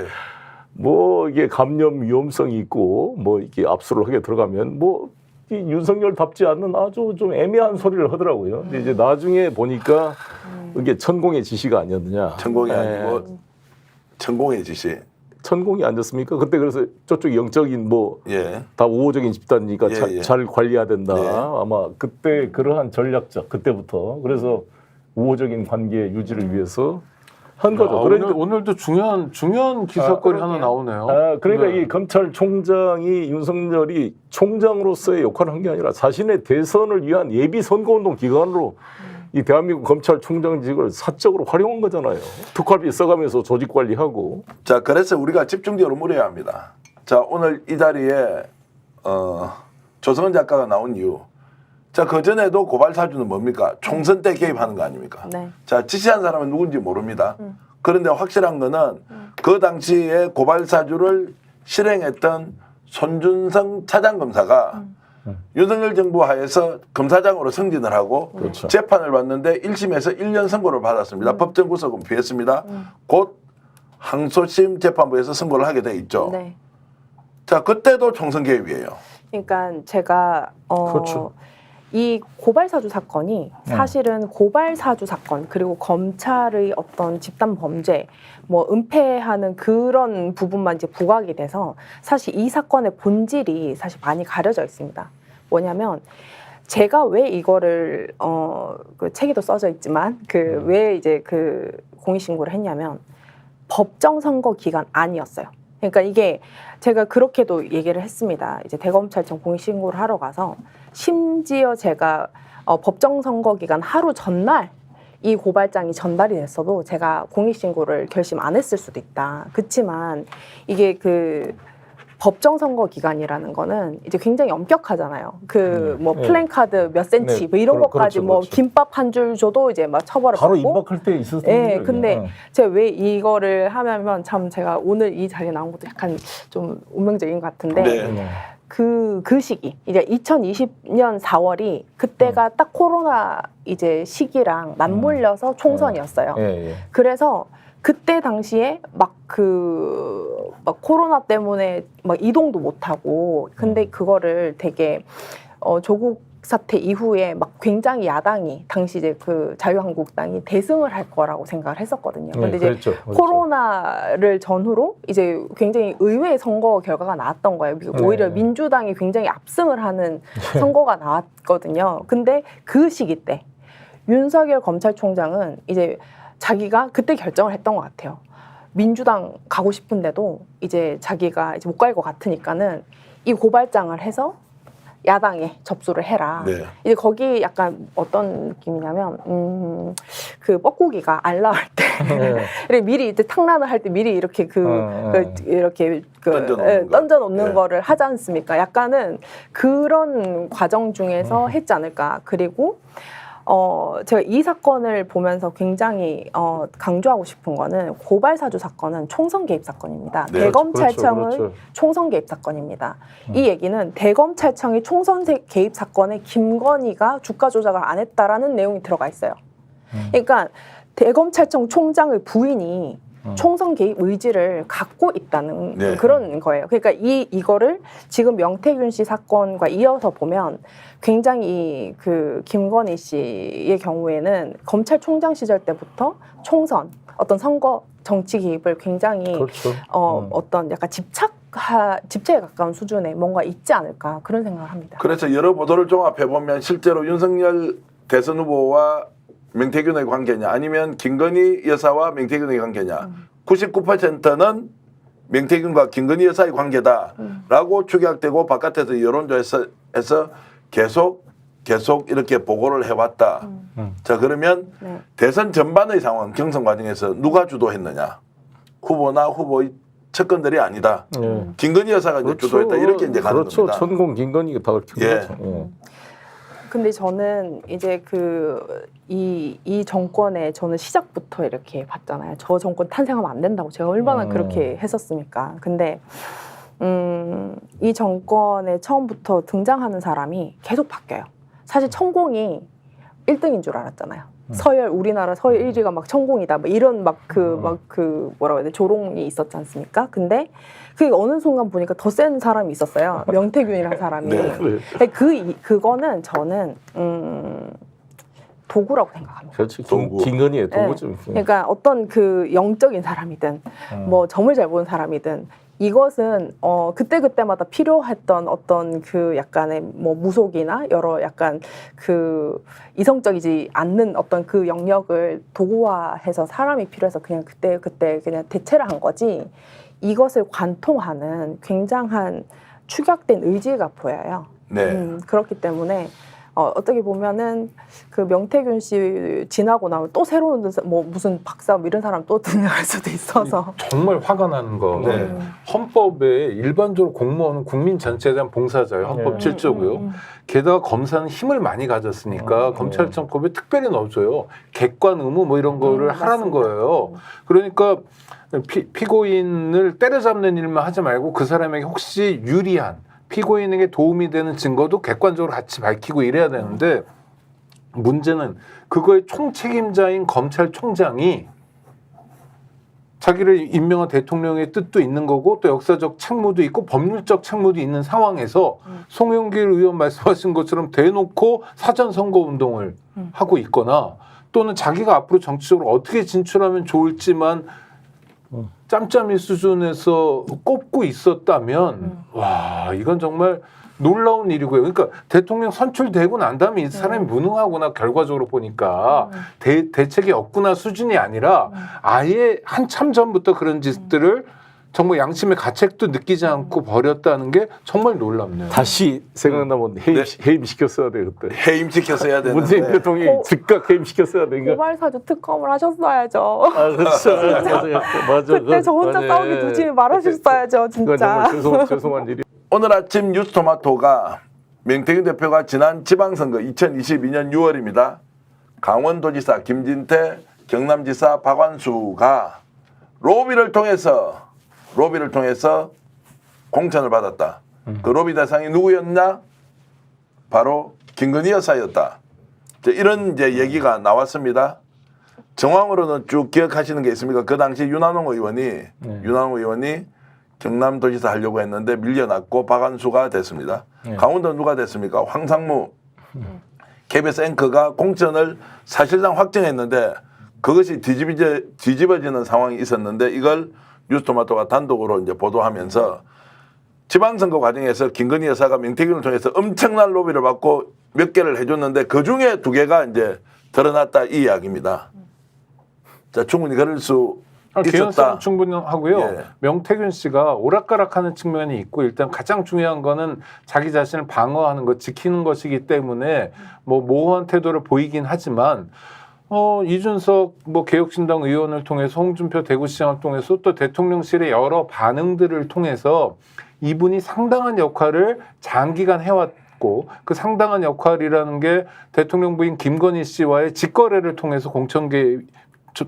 뭐 이게 감염 위험성이 있고 뭐 이게 압수를 하게 들어가면 뭐 이 윤석열답지 않는 아주 좀 애매한 소리를 하더라고요. 근데 이제 나중에 보니까 이게 천공의 지시가 아니었느냐. 천공이 예. 아니고 천공의 지시. 천공이 아니었습니까? 그때 그래서 저쪽 영적인 뭐 예. 다 우호적인 집단이니까 예. 잘 관리해야 된다. 네. 아마 그때 그러한 전략적 그때부터 그래서 우호적인 관계 유지를 위해서 한 거죠. 그러니까 오늘도 중요한 기사거리 하나 나오네요. 그러니까 네. 이 검찰총장이 윤석열이 총장으로서의 역할을 한 게 아니라 자신의 대선을 위한 예비 선거운동 기관으로 이 대한민국 검찰총장직을 사적으로 활용한 거잖아요. 특활비 써가면서 조직 관리하고. 자, 그래서 우리가 집중적으로 물어야 합니다. 자, 오늘 이 자리에 조성은 작가가 나온 이유. 자, 그전에도 고발 사주는 뭡니까? 총선 때 개입하는 거 아닙니까? 네. 자, 지시한 사람은 누군지 모릅니다. 그런데 확실한 거는 그 당시에 고발 사주를 실행했던 손준성 차장검사가 윤석열 정부 하에서 검사장으로 승진을 하고 그렇죠. 재판을 받는데 1심에서 1년 선고를 받았습니다. 법정 구속은 피했습니다. 곧 항소심 재판부에서 선고를 하게 돼 있죠. 네. 자, 그때도 총선 개입이에요. 그러니까 제가 그렇죠. 이 고발사주 사건이 사실은 고발사주 사건 그리고 검찰의 어떤 집단 범죄 뭐 은폐하는 그런 부분만 이제 부각이 돼서 사실 이 사건의 본질이 사실 많이 가려져 있습니다. 뭐냐면 제가 왜 이거를 그 책에도 써져 있지만 그 왜 이제 그 공익신고를 했냐면 법정 선거 기간 아니었어요. 그러니까 이게 제가 그렇게도 얘기를 했습니다. 이제 대검찰청 공익신고를 하러 가서 심지어 제가 법정 선거 기간 하루 전날 이 고발장이 전달이 됐어도 제가 공익신고를 결심 안 했을 수도 있다. 그렇지만 이게 그 법정 선거 기간이라는 거는 이제 굉장히 엄격하잖아요. 그 뭐 플랜카드 몇 센치 네, 뭐 이런 것까지 그렇죠, 뭐 그렇죠. 김밥 한 줄 줘도 이제 막 처벌을 바로 받고. 임박할 때 있었던 예, 일이에요. 근데 제가 왜 이거를 하면 참 제가 오늘 이 자리에 나온 것도 약간 좀 운명적인 것 같은데 네. 그 시기 이제 2020년 4월이 그때가 딱 코로나 이제 시기랑 맞물려서 총선이었어요. 예. 그래서 그때 당시에 막 코로나 때문에 막 이동도 못 하고 근데 그거를 되게 조국 사태 이후에 막 굉장히 야당이 당시 이제 그 자유한국당이 대승을 할 거라고 생각을 했었거든요. 근데 이제 그렇죠. 코로나를 전후로 이제 굉장히 의외의 선거 결과가 나왔던 거예요. 오히려 네. 민주당이 굉장히 압승을 하는 선거가 나왔거든요. 근데 그 시기 때 윤석열 검찰총장은 이제 자기가 그때 결정을 했던 것 같아요. 민주당 가고 싶은데도 이제 자기가 이제 못 갈 것 같으니까는 이 고발장을 해서 야당에 접수를 해라. 네. 이제 거기 약간 어떤 느낌이냐면 그 뻐꾸기가 알 나올 때 이렇게 미리 이제 탕란을 할 때 미리 이렇게 이렇게 던져놓는 거. 던져놓는 네. 거를 하지 않습니까? 약간은 그런 과정 중에서 했지 않을까. 그리고 제가 이 사건을 보면서 굉장히 강조하고 싶은 거는 고발사주 사건은 총선 개입 사건입니다. 네, 대검찰청의 그렇죠. 총선 개입 사건입니다. 이 얘기는 대검찰청이 총선 개입 사건에 김건희가 주가 조작을 안 했다라는 내용이 들어가 있어요. 그러니까 대검찰청 총장의 부인이 총선 개입 의지를 갖고 있다는 네. 그런 거예요. 그러니까 이거를 지금 명태균 씨 사건과 이어서 보면 굉장히 그 김건희 씨의 경우에는 검찰총장 시절 때부터 총선 어떤 선거 정치 개입을 굉장히 그렇죠. 어떤 약간 집착에 가까운 수준의 뭔가 있지 않을까 그런 생각을 합니다. 그래서 여러 보도를 종합해 보면 실제로 윤석열 대선 후보와 명태균의 관계냐 아니면 김건희 여사와 명태균의 관계냐 99%는 명태균과 김건희 여사의 관계다라고 추격되고 바깥에서 여론조사에서 계속 이렇게 보고를 해왔다. 자 그러면 네. 대선 전반의 상황 경선 과정에서 누가 주도했느냐 후보나 후보의 측근들이 아니다. 김건희 여사가 이제 주도했다 이렇게 이제 가는 그렇죠. 겁니다. 천공 김건희가 다 그렇게 예. 거죠. 예. 근데 저는 이제 이 정권의 저는 시작부터 이렇게 봤잖아요. 저 정권 탄생하면 안 된다고 제가 얼마나 그렇게 했었습니까? 근데 이 정권에 처음부터 등장하는 사람이 계속 바뀌어요. 사실 천공이 1등인 줄 알았잖아요. 우리나라 서열 1위가 막 천공이다. 막 이런 뭐라고 해야 돼? 조롱이 있었지 않습니까? 근데 그 어느 순간 보니까 더 센 사람이 있었어요. 명태균이라는 사람이. 네. 근데 그거는 저는 도구라고 생각합니다. 그렇지. 도구. 김건희의 도구죠. 네. 그러니까 어떤 그 영적인 사람이든 뭐 점을 잘 보는 사람이든 이것은 그때마다 필요했던 어떤 그 약간의 뭐 무속이나 여러 약간 그 이성적이지 않는 어떤 그 영역을 도구화해서 사람이 필요해서 그냥 그때 그냥 대체를 한 거지 이것을 관통하는 굉장한 축약된 의지가 보여요. 네. 그렇기 때문에 어떻게 보면은 그 명태균 씨 지나고 나면 또 새로운 뭐 무슨 박사 뭐 이런 사람 또 등장할 수도 있어서 정말 화가 나는 건 네. 헌법에 일반적으로 공무원은 국민 전체에 대한 봉사자예요. 헌법 7조고요. 게다가 검사는 힘을 많이 가졌으니까 검찰청법에 특별히 넣어줘요. 객관 의무 뭐 이런 거를 하라는 맞습니다. 거예요. 그러니까 피고인을 때려잡는 일만 하지 말고 그 사람에게 혹시 유리한 피고인에게 도움이 되는 증거도 객관적으로 같이 밝히고 이래야 되는데 문제는 그거의 총책임자인 검찰총장이 자기를 임명한 대통령의 뜻도 있는 거고 또 역사적 책무도 있고 법률적 책무도 있는 상황에서 송영길 의원 말씀하신 것처럼 대놓고 사전선거운동을 하고 있거나 또는 자기가 앞으로 정치적으로 어떻게 진출하면 좋을지만 짬짬이 수준에서 꼽고 있었다면 와 이건 정말 놀라운 일이고요. 그러니까 대통령 선출되고 난 다음에 이 사람이 무능하구나 결과적으로 보니까 대책이 없구나 수준이 아니라 아예 한참 전부터 그런 짓들을 정말 양심의 가책도 느끼지 않고 버렸다는 게 정말 놀랍네요. 다시 생각나면 해임시켰어야 돼 그때. 해임시켰어야 되는데 문재인 대통령이 즉각 해임시켰어야 돼. 그러니까 고발사주 특검을 하셨어야죠. 그렇죠. 맞아. 그때 저 혼자 싸우기 두지 말아주셨어야죠, 그건 정말 진짜. 죄송한 일이. 오늘 아침 뉴스토마토가 명태균 대표가 지난 지방선거 2022년 6월입니다. 강원도지사 김진태, 경남지사 박완수가 로비를 통해서 공천을 받았다. 그 로비 대상이 누구였냐? 바로 김건희 여사였다. 이런 이제 얘기가 나왔습니다. 정황으로는 쭉 기억하시는 게 있습니까? 그 당시 윤한홍 의원이 경남도지사 하려고 했는데 밀려났고 박완수가 됐습니다. 강원도 누가 됐습니까? 황상무 KBS 앵커가 공천을 사실상 확정했는데 그것이 뒤집어지는 상황이 있었는데 이걸 뉴스토마토가 단독으로 이제 보도하면서 지방선거 과정에서 김건희 여사가 명태균을 통해서 엄청난 로비를 받고 몇 개를 해줬는데 그 중에 2개가 이제 드러났다 이 이야기입니다. 자, 충분히 그럴 수 개연성 충분히 하고요. 예. 명태균 씨가 오락가락하는 측면이 있고 일단 가장 중요한 거는 자기 자신을 방어하는 것, 지키는 것이기 때문에 뭐 모호한 태도를 보이긴 하지만 이준석 뭐 개혁신당 의원을 통해서 홍준표 대구시장을 통해서 또 대통령실의 여러 반응들을 통해서 이분이 상당한 역할을 장기간 해왔고 그 상당한 역할이라는 게 대통령 부인 김건희 씨와의 직거래를 통해서 공천계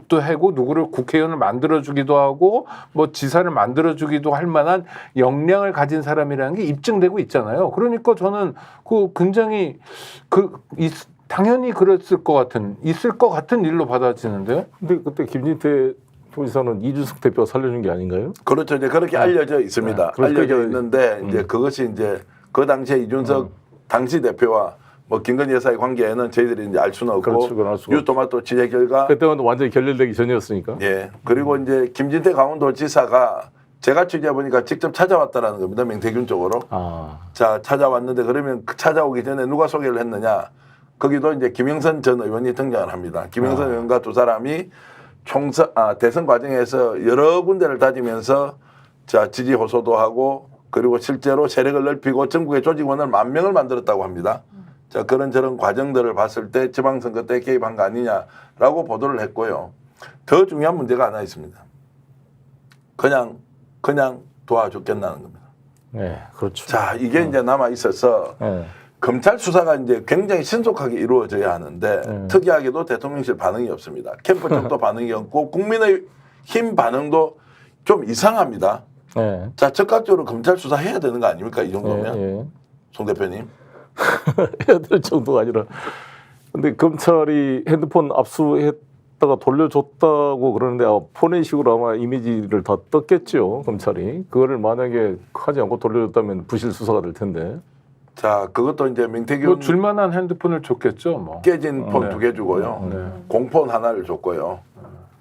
도 하고 누구를 국회의원을 만들어주기도 하고 뭐 지사를 만들어주기도 할 만한 역량을 가진 사람이라는 게 입증되고 있잖아요. 그러니까 저는 그 굉장히 당연히 그랬을 것 같은 있을 것 같은 일로 받아지는데요. 근데 그때 김진태 도지사는 이준석 대표가 살려준 게 아닌가요? 그렇죠. 이제 그렇게 알려져 있습니다. 그러니까 알려져 있는데 이제 그것이 이제 그 당시에 이준석 당시 대표와 뭐 김건희 여사의 관계에는 저희들이 이제 알 수는 없고 그렇죠, 그건 알 수가 뉴토마토 취재 결과 그때는 완전히 결렬되기 전이었으니까. 예 그리고 이제 김진태 강원도지사가 제가 취재해 보니까 직접 찾아왔다라는 겁니다. 명태균 쪽으로. 자 찾아왔는데 그러면 그 찾아오기 전에 누가 소개를 했느냐? 거기도 이제 김영선 전 의원이 등장을 합니다. 김영선 의원과 두 사람이 대선 과정에서 여러 군데를 다니면서 자 지지 호소도 하고 그리고 실제로 세력을 넓히고 전국의 조직원을 10,000명을 만들었다고 합니다. 자 그런 과정들을 봤을 때 지방선거 때 개입한 거 아니냐라고 보도를 했고요. 더 중요한 문제가 하나 있습니다. 그냥 도와줬겠다는 겁니다. 네, 그렇죠. 자 이게 이제 남아 있어서 검찰 수사가 이제 굉장히 신속하게 이루어져야 하는데 특이하게도 대통령실 반응이 없습니다. 캠프 쪽도 반응이 없고 국민의힘 반응도 좀 이상합니다. 네. 자 적극적으로 검찰 수사해야 되는 거 아닙니까 이 정도면 송 대표님? 해야 될 정도가 아니라 근데 검찰이 핸드폰 압수했다가 돌려줬다고 그러는데 포렌식으로 아마 이미지를 다 떴겠죠 검찰이. 그거를 만약에 하지 않고 돌려줬다면 부실 수사가 될 텐데. 자 그것도 이제 명태균 뭐 줄만한 핸드폰을 줬겠죠. 뭐. 깨진 폰 2개 주고요. 공폰 하나를 줬고요.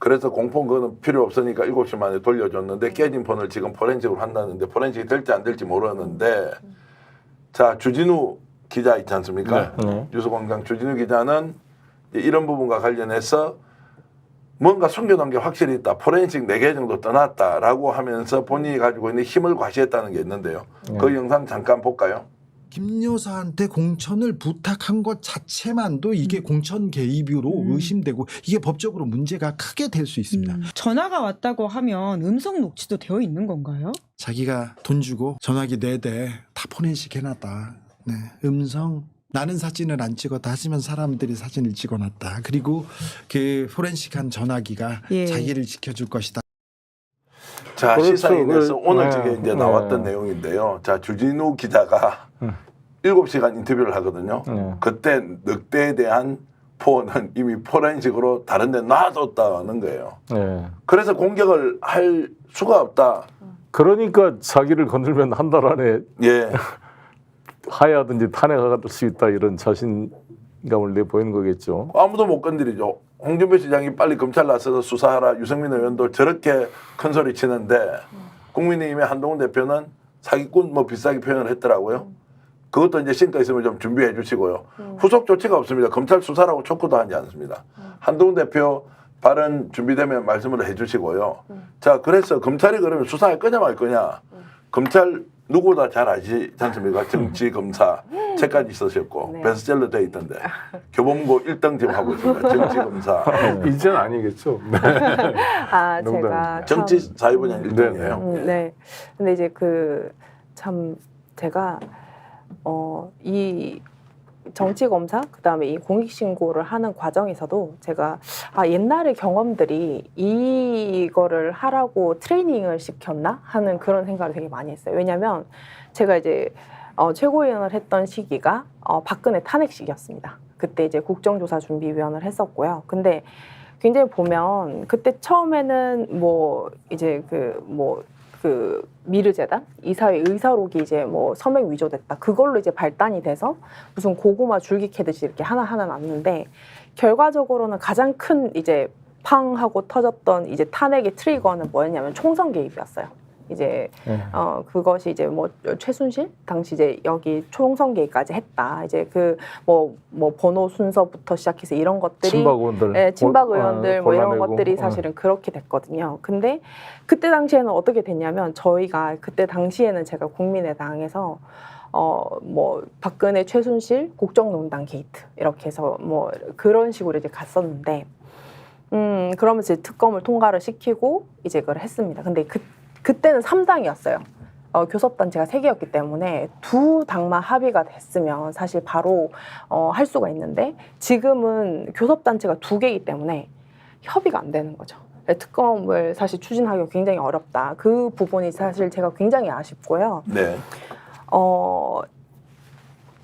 그래서 공폰 그거는 필요 없으니까 7시 만에 돌려줬는데 깨진 폰을 지금 포렌식으로 한다는데 포렌식이 될지 안 될지 모르는데 자 주진우 기자 있지 않습니까? 뉴스공장 주진우 기자는 이런 부분과 관련해서 뭔가 숨겨놓은 게 확실히 있다. 포렌식 4개 정도 떠났다라고 하면서 본인이 가지고 있는 힘을 과시했다는 게 있는데요. 그 영상 잠깐 볼까요? 김 여사한테 공천을 부탁한 것 자체만도 이게 공천 개입으로 의심되고 이게 법적으로 문제가 크게 될 수 있습니다. 전화가 왔다고 하면 음성 녹취도 되어 있는 건가요? 자기가 돈 주고 전화기 4대 다 포렌식 해놨다. 네, 음성 나는 사진을 안 찍었다 하지만 사람들이 사진을 찍어놨다. 그리고 그 포렌식한 전화기가 자기를 지켜줄 것이다. 자 그렇죠. 시사인에서 오늘 저게 이제 나왔던 내용인데요. 자 주진우 기자가 7시간 인터뷰를 하거든요. 그때 늑대에 대한 폰은 이미 포렌식으로 다른 데 놔뒀다는 거예요. 그래서 공격을 할 수가 없다. 그러니까 자기를 건들면 한 달 안에 하야든지 탄핵할 수 있다 이런 자신감을 내보이는 거겠죠. 아무도 못 건드리죠. 홍준표 시장이 빨리 검찰 나서서 수사하라. 유승민 의원도 저렇게 큰 소리 치는데 국민의힘의 한동훈 대표는 사기꾼 뭐 비싸게 표현을 했더라고요. 그것도 이제 신가 있으면 좀 준비해 주시고요. 후속 조치가 없습니다. 검찰 수사라고 촉구도 하지 않습니다. 한동훈 대표 발언 준비되면 말씀을 해 주시고요. 자, 그래서 검찰이 그러면 수사할 거냐 말 거냐. 검찰 누구보다 잘 아시지 않습니까? 정치 검사 책까지 쓰셨고 베스트셀러 돼 있던데 교보문고 1등 지금 하고 있습니다. 정치 검사. 이제는 아니겠죠. 제가 정치 사회분야 1등이에요. 네. 근데 이제 참 제가 이 정치 검사 그다음에 이 공익 신고를 하는 과정에서도 제가 옛날의 경험들이 이거를 하라고 트레이닝을 시켰나 하는 그런 생각을 되게 많이 했어요. 왜냐하면 제가 이제 최고위원을 했던 시기가 박근혜 탄핵 시기였습니다. 그때 이제 국정조사준비위원을 했었고요. 근데 굉장히 보면 그때 처음에는 그 미르재단 이사회 의사록이 이제 뭐 서명 위조됐다. 그걸로 이제 발단이 돼서 무슨 고구마 줄기 캐듯이 이렇게 하나하나 났는데 결과적으로는 가장 큰 이제 팡 하고 터졌던 이제 탄핵의 트리거는 뭐였냐면 총선 개입이었어요. 이제 그것이 이제 뭐 최순실 당시 이제 여기 총선 계획까지 했다. 이제 그 뭐 번호 순서부터 시작해서 이런 것들이 친박 의원들, 네, 친박 의원들 뭐 이런 골라내고. 것들이 사실은 그렇게 됐거든요. 근데 그때 당시에는 어떻게 됐냐면 저희가 그때 당시에는 제가 국민의당에서 뭐 박근혜 최순실 국정농단 게이트 이렇게 해서 뭐 그런 식으로 이제 갔었는데 그러면서 이제 특검을 통과를 시키고 이제 그걸 했습니다. 근데 그때는 3당이었어요. 교섭단체가 3개였기 때문에 두 당만 합의가 됐으면 사실 바로 할 수가 있는데 지금은 교섭단체가 2개이기 때문에 협의가 안 되는 거죠. 특검을 사실 추진하기가 굉장히 어렵다. 그 부분이 사실 제가 굉장히 아쉽고요. 네.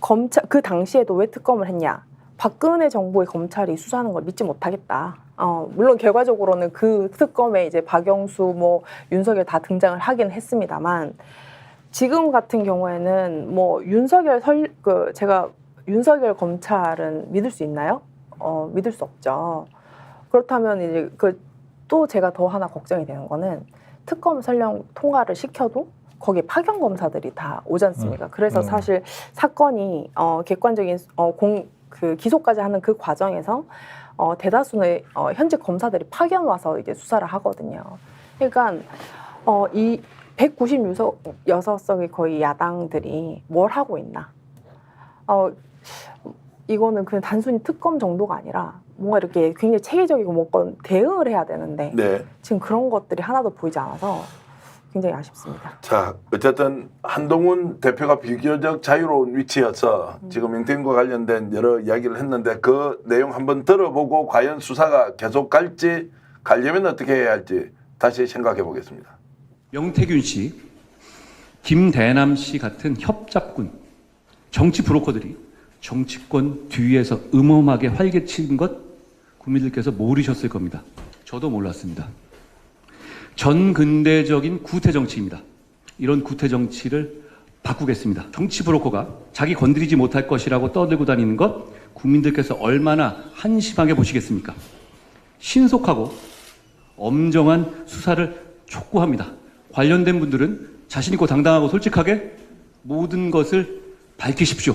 검찰 그 당시에도 왜 특검을 했냐? 박근혜 정부의 검찰이 수사하는 걸 믿지 못하겠다. 물론 결과적으로는 그 특검에 이제 박영수 뭐 윤석열 다 등장을 하긴 했습니다만 지금 같은 경우에는 뭐 제가 윤석열 검찰은 믿을 수 있나요? 믿을 수 없죠. 그렇다면 이제 또 제가 더 하나 걱정이 되는 거는 특검 설령 통과를 시켜도 거기에 파견 검사들이 다 오지 않습니까? 그래서 사실 사건이 객관적인 그 기소까지 하는 그 과정에서 대다수의 현직 검사들이 파견 와서 이제 수사를 하거든요. 그러니까 이 196석의 거의 야당들이 뭘 하고 있나? 이거는 그냥 단순히 특검 정도가 아니라 뭔가 이렇게 굉장히 체계적이고 뭔가 대응을 해야 되는데 네. 지금 그런 것들이 하나도 보이지 않아서 굉장히 아쉽습니다. 자, 어쨌든 한동훈 대표가 비교적 자유로운 위치여서 지금 명태균과 관련된 여러 이야기를 했는데 그 내용 한번 들어보고 과연 수사가 계속 갈지 가려면 어떻게 해야 할지 다시 생각해 보겠습니다. 명태균 씨, 김대남 씨 같은 협잡군, 정치 브로커들이 정치권 뒤에서 음험하게 활개친 것 국민들께서 모르셨을 겁니다. 저도 몰랐습니다. 전근대적인 구태 정치입니다. 이런 구태 정치를 바꾸겠습니다. 정치 브로커가 자기 건드리지 못할 것이라고 떠들고 다니는 것 국민들께서 얼마나 한심하게 보시겠습니까? 신속하고 엄정한 수사를 촉구합니다. 관련된 분들은 자신 있고 당당하고 솔직하게 모든 것을 밝히십시오.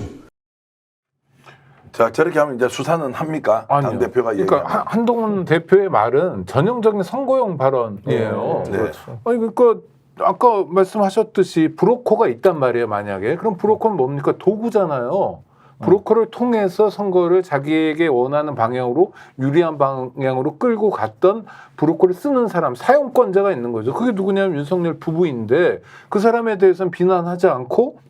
자, 저렇게 하면 이제 수사는 합니까? 아니요. 당 대표가 그러니까 얘기하면. 한동훈 대표의 말은 전형적인 선거용 발언이에요. 네. 그렇죠. 아니 그러니까 아까 말씀하셨듯이 브로커가 있단 말이에요. 만약에 그럼 브로커는 뭡니까? 도구잖아요. 브로커를 통해서 선거를 자기에게 원하는 방향으로 유리한 방향으로 끌고 갔던 브로커를 쓰는 사람, 사용권자가 있는 거죠. 그게 누구냐면 윤석열 부부인데 그 사람에 대해서는 비난하지 않고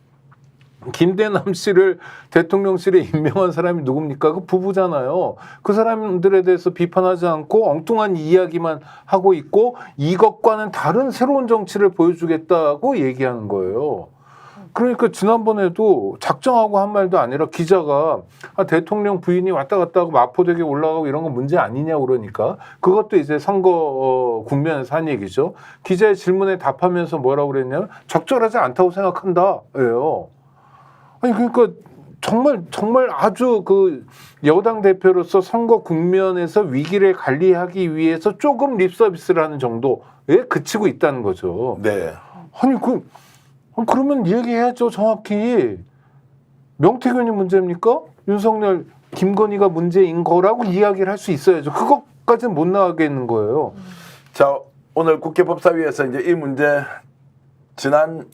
김대남 씨를 대통령실에 임명한 사람이 누굽니까? 그 부부잖아요. 그 사람들에 대해서 비판하지 않고 엉뚱한 이야기만 하고 있고 이것과는 다른 새로운 정치를 보여주겠다고 얘기하는 거예요. 그러니까 지난번에도 작정하고 한 말도 아니라 기자가 대통령 부인이 왔다 갔다 하고 마포대교 올라가고 이런 건 문제 아니냐고 그러니까 그것도 이제 선거 국면에서 한 얘기죠. 기자의 질문에 답하면서 뭐라고 그랬냐면 적절하지 않다고 생각한다예요. 아니 그러니까 정말 아주 그 여당 대표로서 선거 국면에서 위기를 관리하기 위해서 조금 립 서비스를 하는 정도에 그치고 있다는 거죠. 네. 아니 그러면 얘기해야죠. 정확히 명태균이 문제입니까? 윤석열, 김건희가 문제인 거라고 이야기를 할 수 있어야죠. 그것까지는 못 나가겠는 거예요. 자, 오늘 국회 법사위에서 이제 이 문제 지난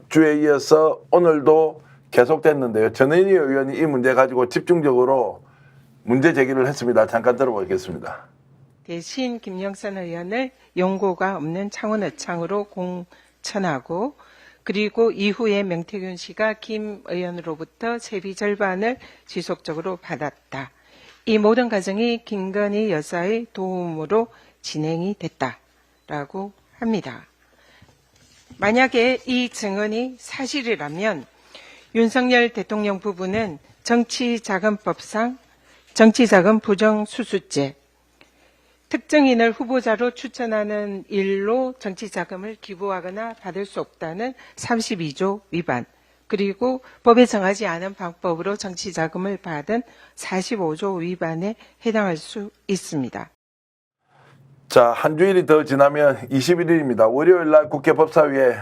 주에 이어서 오늘도 계속됐는데요. 전현희 의원이 이 문제 가지고 집중적으로 문제 제기를 했습니다. 잠깐 들어보겠습니다. 대신 김영선 의원을 용고가 없는 창원어창으로 공천하고 그리고 이후에 명태균 씨가 김 의원으로부터 세비 절반을 지속적으로 받았다. 이 모든 과정이 김건희 여사의 도움으로 진행이 됐다라고 합니다. 만약에 이 증언이 사실이라면 윤석열 대통령 부부는 정치자금법상 정치자금 부정수수죄, 특정인을 후보자로 추천하는 일로 정치자금을 기부하거나 받을 수 없다는 32조 위반, 그리고 법에 정하지 않은 방법으로 정치자금을 받은 45조 위반에 해당할 수 있습니다. 자, 한 주일이 더 지나면 21일입니다. 월요일 날 국회 법사위에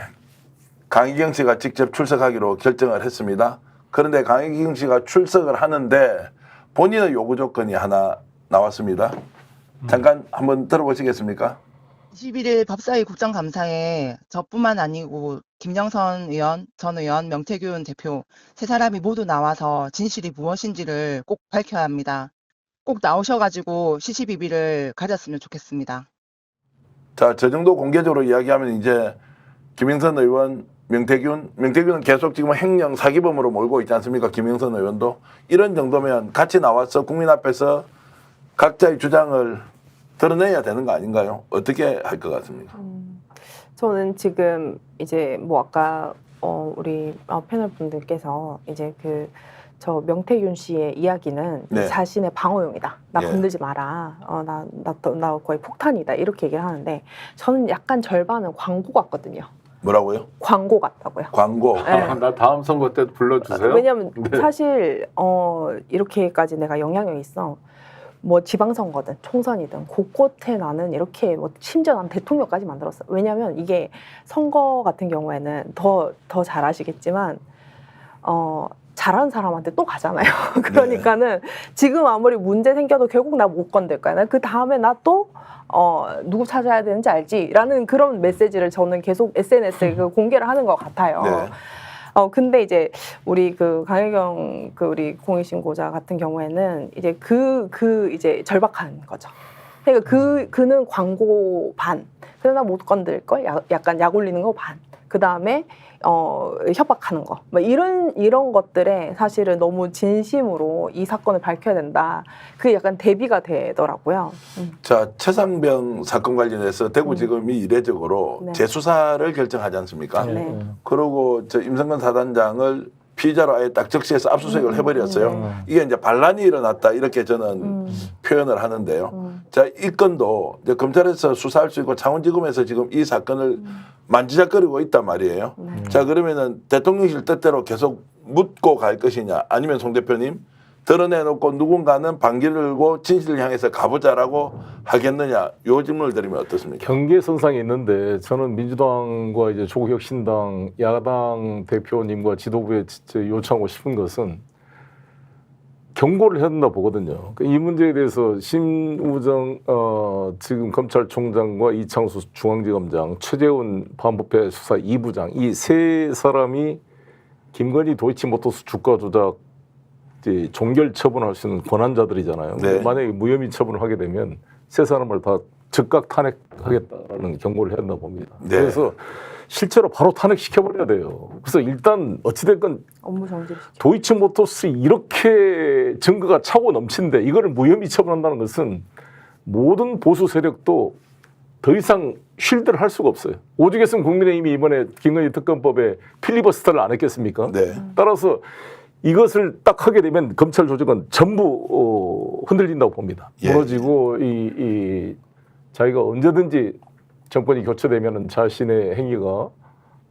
강희경 씨가 직접 출석하기로 결정을 했습니다. 그런데 강희경 씨가 출석을 하는데 본인의 요구 조건이 하나 나왔습니다. 잠깐 한번 들어보시겠습니까? 21일 법사위 국정감사에 저뿐만 아니고 김영선 의원, 전 의원, 명태균 대표 세 사람이 모두 나와서 진실이 무엇인지를 꼭 밝혀야 합니다. 꼭 나오셔가지고 시시비비를 가졌으면 좋겠습니다. 자, 저 정도 공개적으로 이야기하면 이제 김영선 의원, 명태균은 계속 지금 횡령 사기범으로 몰고 있지 않습니까? 김영선 의원도 이런 정도면 같이 나와서 국민 앞에서 각자의 주장을 드러내야 되는 거 아닌가요? 어떻게 할 것 같습니까? 저는 지금 이제 뭐 아까 우리 패널 분들께서 이제 저 명태균 씨의 이야기는 네. 자신의 방어용이다. 나 예. 건들지 마라. 나 거의 폭탄이다. 이렇게 얘기를 하는데 저는 약간 절반은 광고 같거든요. 뭐라고요? 광고 같다고요. 광고. 네. 나 다음 선거 때 불러주세요. 왜냐면 네. 사실 이렇게까지 내가 영향력이 있어. 뭐 지방선거든 총선이든 곳곳에 나는 이렇게 뭐 심지어 난 대통령까지 만들었어. 왜냐면 이게 선거 같은 경우에는 더 잘 아시겠지만 잘하는 사람한테 또 가잖아요. 그러니까는 지금 아무리 문제 생겨도 결국 나 못 건들 거야. 그 다음에 나 또 누구 찾아야 되는지 알지라는 그런 메시지를 저는 계속 SNS에 공개를 하는 것 같아요. 네. 근데 이제 우리 강혜경 우리 공익신고자 같은 경우에는 이제 이제 절박한 거죠. 그러니까 그는 광고 반, 그러나 못 건들 걸 약간 약 올리는 거 반, 그 다음에 협박하는 거, 뭐 이런 것들에 사실은 너무 진심으로 이 사건을 밝혀야 된다. 그게 약간 대비가 되더라고요. 자, 최상병 사건 관련해서 대구지검이 이례적으로 네. 재수사를 결정하지 않습니까? 네. 그리고 저 임성근 사단장을 피의자로 아예 딱 적시해서 압수수색을 해버렸어요. 이게 이제 반란이 일어났다 이렇게 저는 표현을 하는데요. 자, 이 건도 이제 검찰에서 수사할 수 있고 창원지검에서 지금 이 사건을 만지작거리고 있단 말이에요. 자, 그러면은 대통령실 뜻대로 계속 묻고 갈 것이냐, 아니면 송 대표님 드러내놓고 누군가는 반기를 들고 진실을 향해서 가보자라고 하겠느냐, 요 질문을 드리면 어떻습니까? 경계선상에 있는데 저는 민주당과 이제 조국혁신당 야당 대표님과 지도부에 진짜 요청하고 싶은 것은 경고를 해야 된다 보거든요. 이 문제에 대해서 심우정 지금 검찰총장과 이창수 중앙지검장, 최재훈 반부패 수사 2부장 이 세 사람이 김건희 도이치모터스 주가 조작 종결 처분할 수 있는 권한자들이잖아요. 네. 만약에 무혐의 처분을 하게 되면 세 사람을 다 즉각 탄핵하겠다라는 경고를 해야 된다 봅니다. 네. 그래서 실제로 바로 탄핵시켜버려야 돼요. 그래서 일단 어찌됐건 업무 정지를 도이치모터스 이렇게 증거가 차고 넘치는데 이거를 무혐의 처분한다는 것은 모든 보수 세력도 더 이상 쉴드를 할 수가 없어요. 오죽했으면 국민의힘이 이번에 김건희 특검법에 필리버스터를 안 했겠습니까? 네. 따라서 이것을 딱 하게 되면 검찰 조직은 전부 흔들린다고 봅니다. 예. 무너지고 자기가 언제든지 정권이 교체되면 자신의 행위가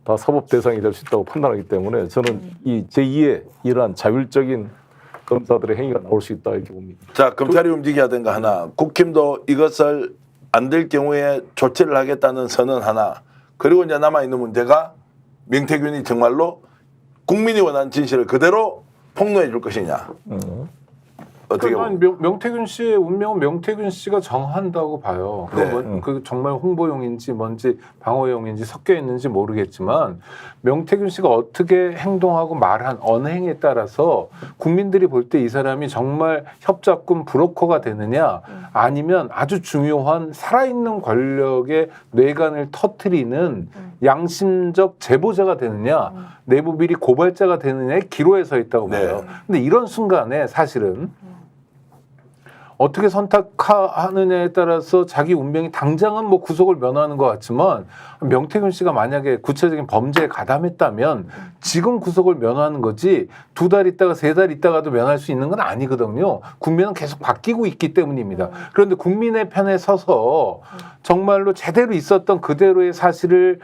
다 사법 대상이 될 수 있다고 판단하기 때문에 저는 이 제2의 이러한 자율적인 검사들의 행위가 나올 수 있다 이렇게 봅니다. 자, 검찰이 움직여야 되는 거 하나, 국힘도 이것을 안 될 경우에 조치를 하겠다는 선언 하나, 그리고 이제 남아있는 문제가 명태균이 정말로 국민이 원하는 진실을 그대로 폭로해 줄 것이냐. 어떻게 난 명태균 씨의 운명은 명태균 씨가 정한다고 봐요. 네. 그 정말 홍보용인지 뭔지 방어용인지 섞여 있는지 모르겠지만 명태균 씨가 어떻게 행동하고 말한 언행에 따라서 국민들이 볼 때 이 사람이 정말 협작꾼 브로커가 되느냐, 아니면 아주 중요한 살아있는 권력의 뇌관을 터뜨리는 양심적 제보자가 되느냐, 내부 비리 고발자가 되느냐의 기로에 서 있다고 봐요. 네. 근데 이런 순간에 사실은 어떻게 선택하느냐에 따라서 자기 운명이 당장은 뭐 구속을 면하는 것 같지만, 명태균 씨가 만약에 구체적인 범죄에 가담했다면 지금 구속을 면하는 거지 2달 있다가 3달 있다가도 면할 수 있는 건 아니거든요. 국민은 계속 바뀌고 있기 때문입니다. 그런데 국민의 편에 서서 정말로 제대로 있었던 그대로의 사실을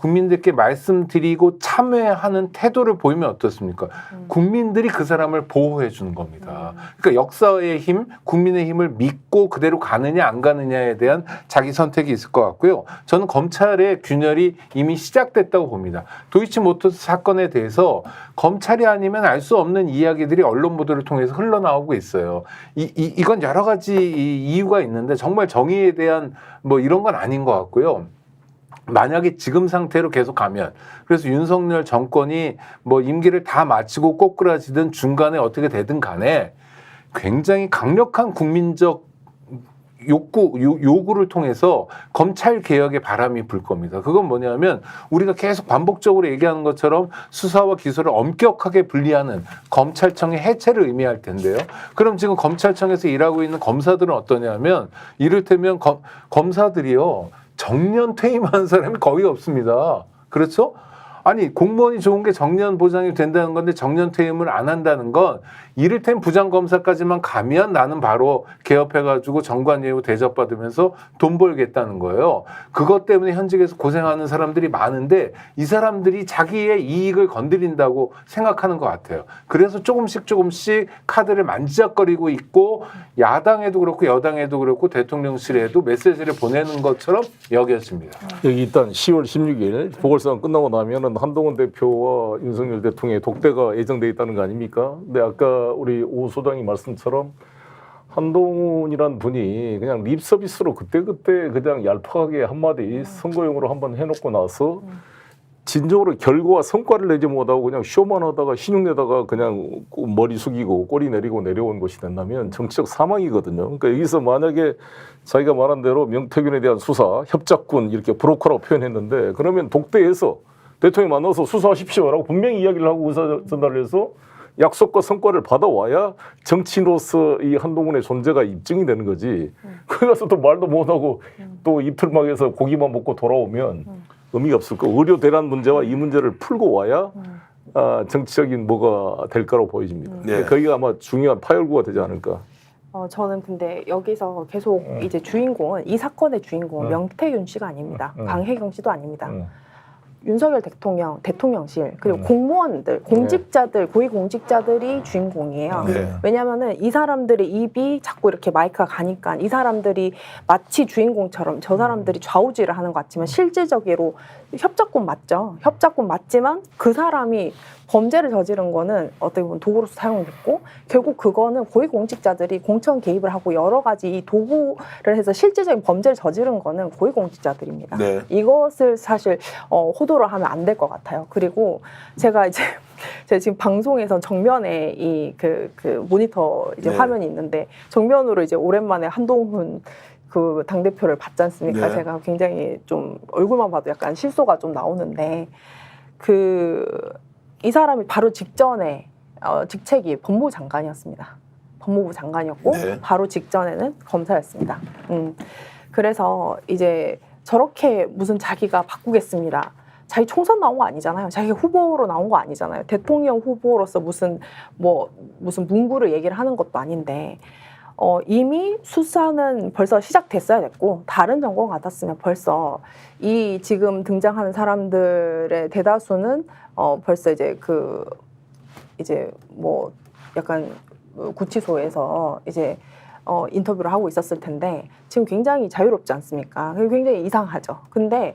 국민들께 말씀드리고 참여하는 태도를 보이면 어떻습니까? 국민들이 그 사람을 보호해 주는 겁니다. 그러니까 역사의 힘, 국민의 힘을 믿고 그대로 가느냐 안 가느냐에 대한 자기 선택이 있을 것 같고요. 저는 검찰의 균열이 이미 시작됐다고 봅니다. 도이치모터스 사건에 대해서 검찰이 아니면 알 수 없는 이야기들이 언론 보도를 통해서 흘러나오고 있어요. 이건 여러 가지 이유가 있는데 정말 정의에 대한 뭐 이런 건 아닌 것 같고요. 만약에 지금 상태로 계속 가면, 그래서 윤석열 정권이 뭐 임기를 다 마치고 꼬꾸라지든 중간에 어떻게 되든 간에 굉장히 강력한 국민적 요구를 통해서 검찰 개혁의 바람이 불 겁니다. 그건 뭐냐면 우리가 계속 반복적으로 얘기하는 것처럼 수사와 기소를 엄격하게 분리하는 검찰청의 해체를 의미할 텐데요. 그럼 지금 검찰청에서 일하고 있는 검사들은 어떠냐면 이를테면 검사들이요, 정년 퇴임하는 사람이 거의 없습니다. 그렇죠? 아니, 공무원이 좋은 게 정년 보장이 된다는 건데 정년 퇴임을 안 한다는 건 이를테면 부장검사까지만 가면 나는 바로 개업해가지고 정관예우 대접받으면서 돈 벌겠다는 거예요. 그것 때문에 현직에서 고생하는 사람들이 많은데 이 사람들이 자기의 이익을 건드린다고 생각하는 것 같아요. 그래서 조금씩 카드를 만지작거리고 있고 야당에도 그렇고 여당에도 그렇고 대통령실에도 메시지를 보내는 것처럼 여겨집니다. 여기 일단 10월 16일 보궐선거 끝나고 나면은 한동훈 대표와 윤석열 대통령의 독대가 예정돼 있다는 거 아닙니까? 근데 아까 우리 오 소장이 말씀처럼 한동훈이란 분이 그냥 립 서비스로 그때그때 그냥 얄팍하게 한마디 선거용으로 한번 해놓고 나서 진정으로 결과와 성과를 내지 못하고 그냥 쇼만 하다가 신용내다가 그냥 머리 숙이고 꼬리 내리고 내려온 것이 된다면 정치적 사망이거든요. 그러니까 여기서 만약에 자기가 말한 대로 명태균에 대한 수사, 협작군 이렇게 브로커라고 표현했는데 그러면 독대해서 대통령 만나서 수사하십시오라고 분명히 이야기를 하고 의사 전달을 해서 약속과 성과를 받아와야 정치인으로서 이 한동훈의 존재가 입증이 되는 거지. 거기 가서 또 말도 못하고 또 이틀막에서 고기만 먹고 돌아오면 의미가 없을 거고 의료 대란 문제와 이 문제를 풀고 와야 정치적인 뭐가 될 거라고 보여집니다. 네. 거기가 아마 중요한 파열구가 되지 않을까. 저는 근데 여기서 계속 이제 주인공은 이 사건의 주인공은 명태균 씨가 아닙니다. 강혜경 씨도 아닙니다. 윤석열 대통령실 그리고 공무원들, 공직자들, 고위공직자들이 주인공이에요. 네. 왜냐하면은 이 사람들의 입이 자꾸 이렇게 마이크가 가니까 이 사람들이 마치 주인공처럼 저 사람들이 좌우지를 하는 것 같지만 실질적으로 협작권 맞죠. 협작권 맞지만 그 사람이 범죄를 저지른 거는 어떻게 보면 도구로서 사용됐고 결국 그거는 고위공직자들이 공천 개입을 하고 여러 가지 이 도구를 해서 실질적인 범죄를 저지른 거는 고위공직자들입니다. 네. 이것을 사실 호도를 하면 안 될 것 같아요. 그리고 제가 지금 방송에서 정면에 이 그 모니터 이제 네. 화면이 있는데 정면으로 이제 오랜만에 한동훈 그 당대표를 봤지 않습니까? 네. 제가 굉장히 좀 얼굴만 봐도 약간 실소가 좀 나오는데 이 사람이 바로 직전에 직책이 법무부 장관이었습니다. 법무부 장관이었고 네. 바로 직전에는 검사였습니다. 그래서 이제 저렇게 무슨 자기가 바꾸겠습니다. 자기 총선 나온 거 아니잖아요. 자기가 후보로 나온 거 아니잖아요. 대통령 후보로서 무슨 문구를 얘기를 하는 것도 아닌데 이미 수사는 벌써 시작됐어야 됐고 다른 정권 같았으면 벌써 이 지금 등장하는 사람들의 대다수는 벌써 이제 뭐 약간 구치소에서 이제 인터뷰를 하고 있었을 텐데 지금 굉장히 자유롭지 않습니까? 굉장히 이상하죠. 근데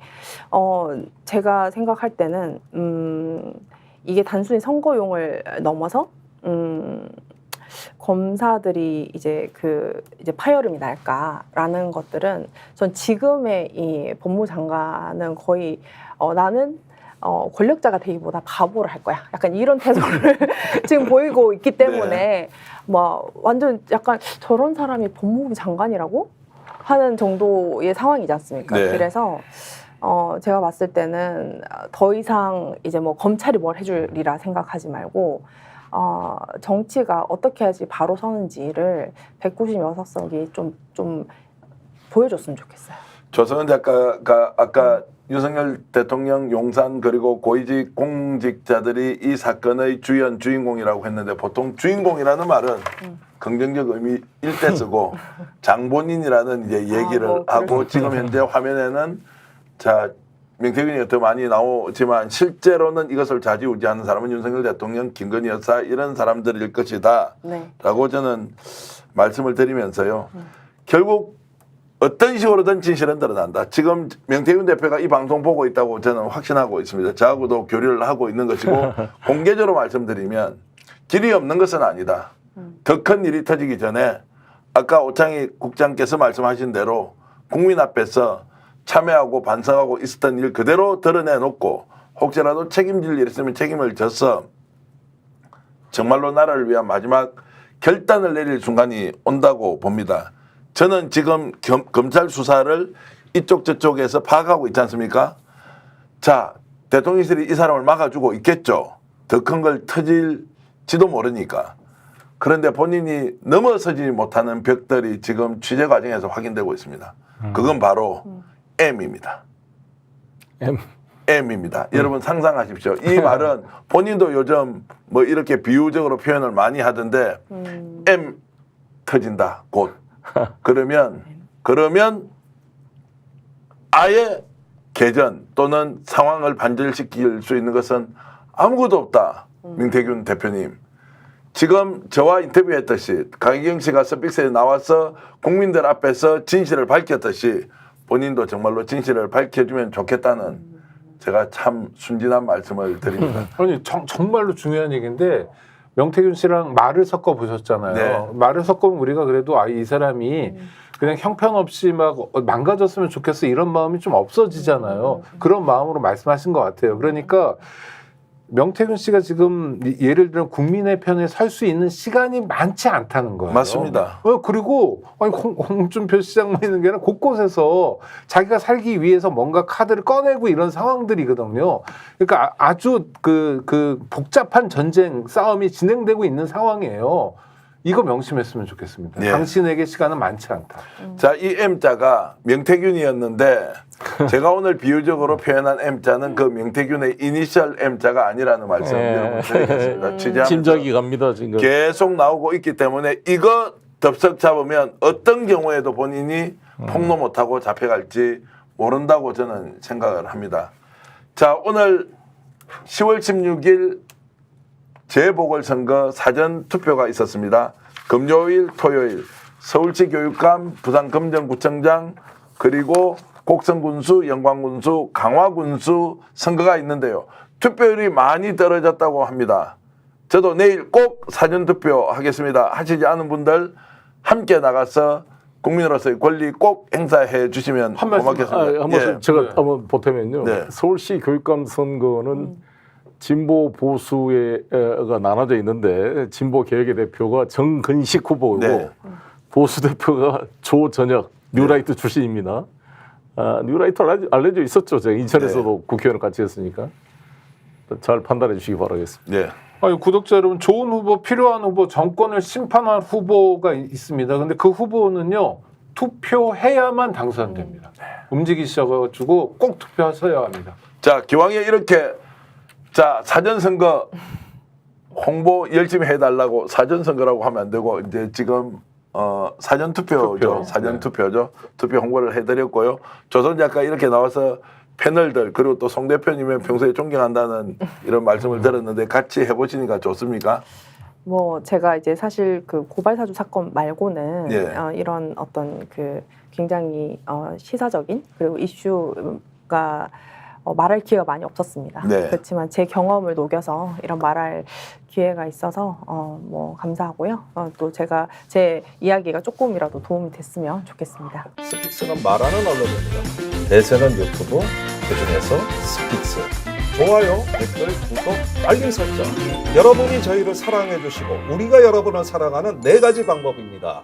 제가 생각할 때는 이게 단순히 선거용을 넘어서 검사들이 이제 파열음이 날까라는 것들은 전 지금의 이 법무부 장관은 거의 나는 권력자가 되기보다 바보를 할 거야. 약간 이런 태도를 지금 보이고 있기 때문에 네. 뭐 완전 약간 저런 사람이 법무부 장관이라고 하는 정도의 상황이지 않습니까? 네. 그래서 제가 봤을 때는 더 이상 이제 뭐 검찰이 뭘 해주리라 생각하지 말고 정치가 어떻게 해야지 바로 서는지를 196석이 좀 보여줬으면 좋겠어요. 조선은 아까 윤석열 대통령 용산 그리고 고위직 공직자들이 이 사건의 주인공이라고 했는데 보통 주인공이라는 말은 긍정적 의미일 때 쓰고 장본인이라는 이제 얘기를 뭐 하고 지금 현재 화면에는 자 명태균이 더 많이 나오지만 실제로는 이것을 좌지우지하는 사람은 윤석열 대통령, 김건희 여사 이런 사람들일 것이다 네. 라고 저는 말씀을 드리면서요. 결국 어떤 식으로든 진실은 드러난다. 지금 명태균 대표가 이 방송 보고 있다고 저는 확신하고 있습니다. 저하고도 교류를 하고 있는 것이고 공개적으로 말씀드리면 길이 없는 것은 아니다. 더 큰 일이 터지기 전에 아까 오창희 국장께서 말씀하신 대로 국민 앞에서 참여하고 반성하고 있었던 일 그대로 드러내놓고 혹시라도 책임질 일 있으면 책임을 져서 정말로 나라를 위한 마지막 결단을 내릴 순간이 온다고 봅니다. 저는 지금 검찰 수사를 이쪽 저쪽에서 파악하고 있지 않습니까? 자, 대통령실이 이 사람을 막아주고 있겠죠. 더 큰 걸 터질지도 모르니까. 그런데 본인이 넘어서지 못하는 벽들이 지금 취재 과정에서 확인되고 있습니다. 그건 바로 M입니다. M입니다. 여러분 상상하십시오. 이 말은 본인도 요즘 뭐 이렇게 비유적으로 표현을 많이 하던데 M 터진다 곧. 그러면 아예 개전 또는 상황을 반전시킬 수 있는 것은 아무것도 없다. 명태균 대표님. 지금 저와 인터뷰했듯이 강희경 씨가 스픽스에 나와서 국민들 앞에서 진실을 밝혔듯이 본인도 정말로 진실을 밝혀주면 좋겠다는 제가 참 순진한 말씀을 드립니다. 아니 정말로 중요한 얘기인데 명태균 씨랑 말을 섞어 보셨잖아요. 네. 말을 섞으면 우리가 그래도 이 사람이 그냥 형편없이 막 망가졌으면 좋겠어 이런 마음이 좀 없어지잖아요. 그런 마음으로 말씀하신 것 같아요. 그러니까 명태균 씨가 지금 예를 들어 국민의 편에 설 수 있는 시간이 많지 않다는 거예요. 맞습니다. 그리고 아니 홍준표 시장만 있는 게 아니라 곳곳에서 자기가 살기 위해서 뭔가 카드를 꺼내고 이런 상황들이거든요. 그러니까 아주 그 복잡한 전쟁 싸움이 진행되고 있는 상황이에요. 이거 명심했으면 좋겠습니다. 네. 당신에게 시간은 많지 않다. 자, 이 M자가 명태균이었는데 제가 오늘 비유적으로 표현한 M자는 그 명태균의 이니셜 M자가 아니라는 말씀 여러분 드리겠습니다. 취재하면서 짐작이 갑니다 지금. 계속 나오고 있기 때문에 이거 덥석 잡으면 어떤 경우에도 본인이 폭로 못하고 잡혀갈지 모른다고 저는 생각을 합니다. 자, 오늘 10월 16일 재보궐선거 사전투표가 있었습니다. 금요일, 토요일 서울시 교육감, 부산금정구청장 그리고 곡성군수, 영광군수, 강화군수 선거가 있는데요. 투표율이 많이 떨어졌다고 합니다. 저도 내일 꼭 사전투표 하겠습니다. 하시지 않은 분들 함께 나가서 국민으로서의 권리 꼭 행사해 주시면 고맙겠습니다. 한번 예. 제가 한번 보태면요. 네. 서울시 교육감 선거는 진보 보수가 나눠져 있는데 진보 개혁의 대표가 정근식 후보고 네. 보수 대표가 조전혁 뉴라이트 출신입니다. 뉴라이트 알려져 있었죠. 제가 인천에서도 국회의원 같이 했으니까 잘 판단해 주시기 바라겠습니다. 네. 아니, 구독자 여러분, 좋은 후보, 필요한 후보, 정권을 심판할 후보가 있습니다. 근데 그 후보는요, 투표해야만 당선됩니다. 움직이셔가지고 꼭 투표하셔야 합니다. 자, 기왕에 이렇게 자, 사전선거 홍보 열심히 해달라고 사전선거라고 하면 안 되고 이제 지금 사전투표죠. 투표. 사전투표죠. 투표 홍보를 해드렸고요. 조선 작가 이렇게 나와서 패널들 그리고 또 송 대표님은 평소에 존경한다는 이런 말씀을 들었는데 같이 해보시니까 좋습니까? 뭐 제가 이제 사실 그 고발사주 사건 말고는 예. 이런 어떤 그 굉장히 시사적인 그리고 이슈가 말할 기회가 많이 없었습니다. 네. 그렇지만 제 경험을 녹여서 이런 말할 기회가 있어서 뭐 감사하고요. 또 제가 제 이야기가 조금이라도 도움이 됐으면 좋겠습니다. 스픽스는 말하는 언론입니다. 대세는 유튜브, 그중에서 스픽스. 좋아요, 댓글, 구독, 알림 설정. 여러분이 저희를 사랑해 주시고 우리가 여러분을 사랑하는 4가지 방법입니다.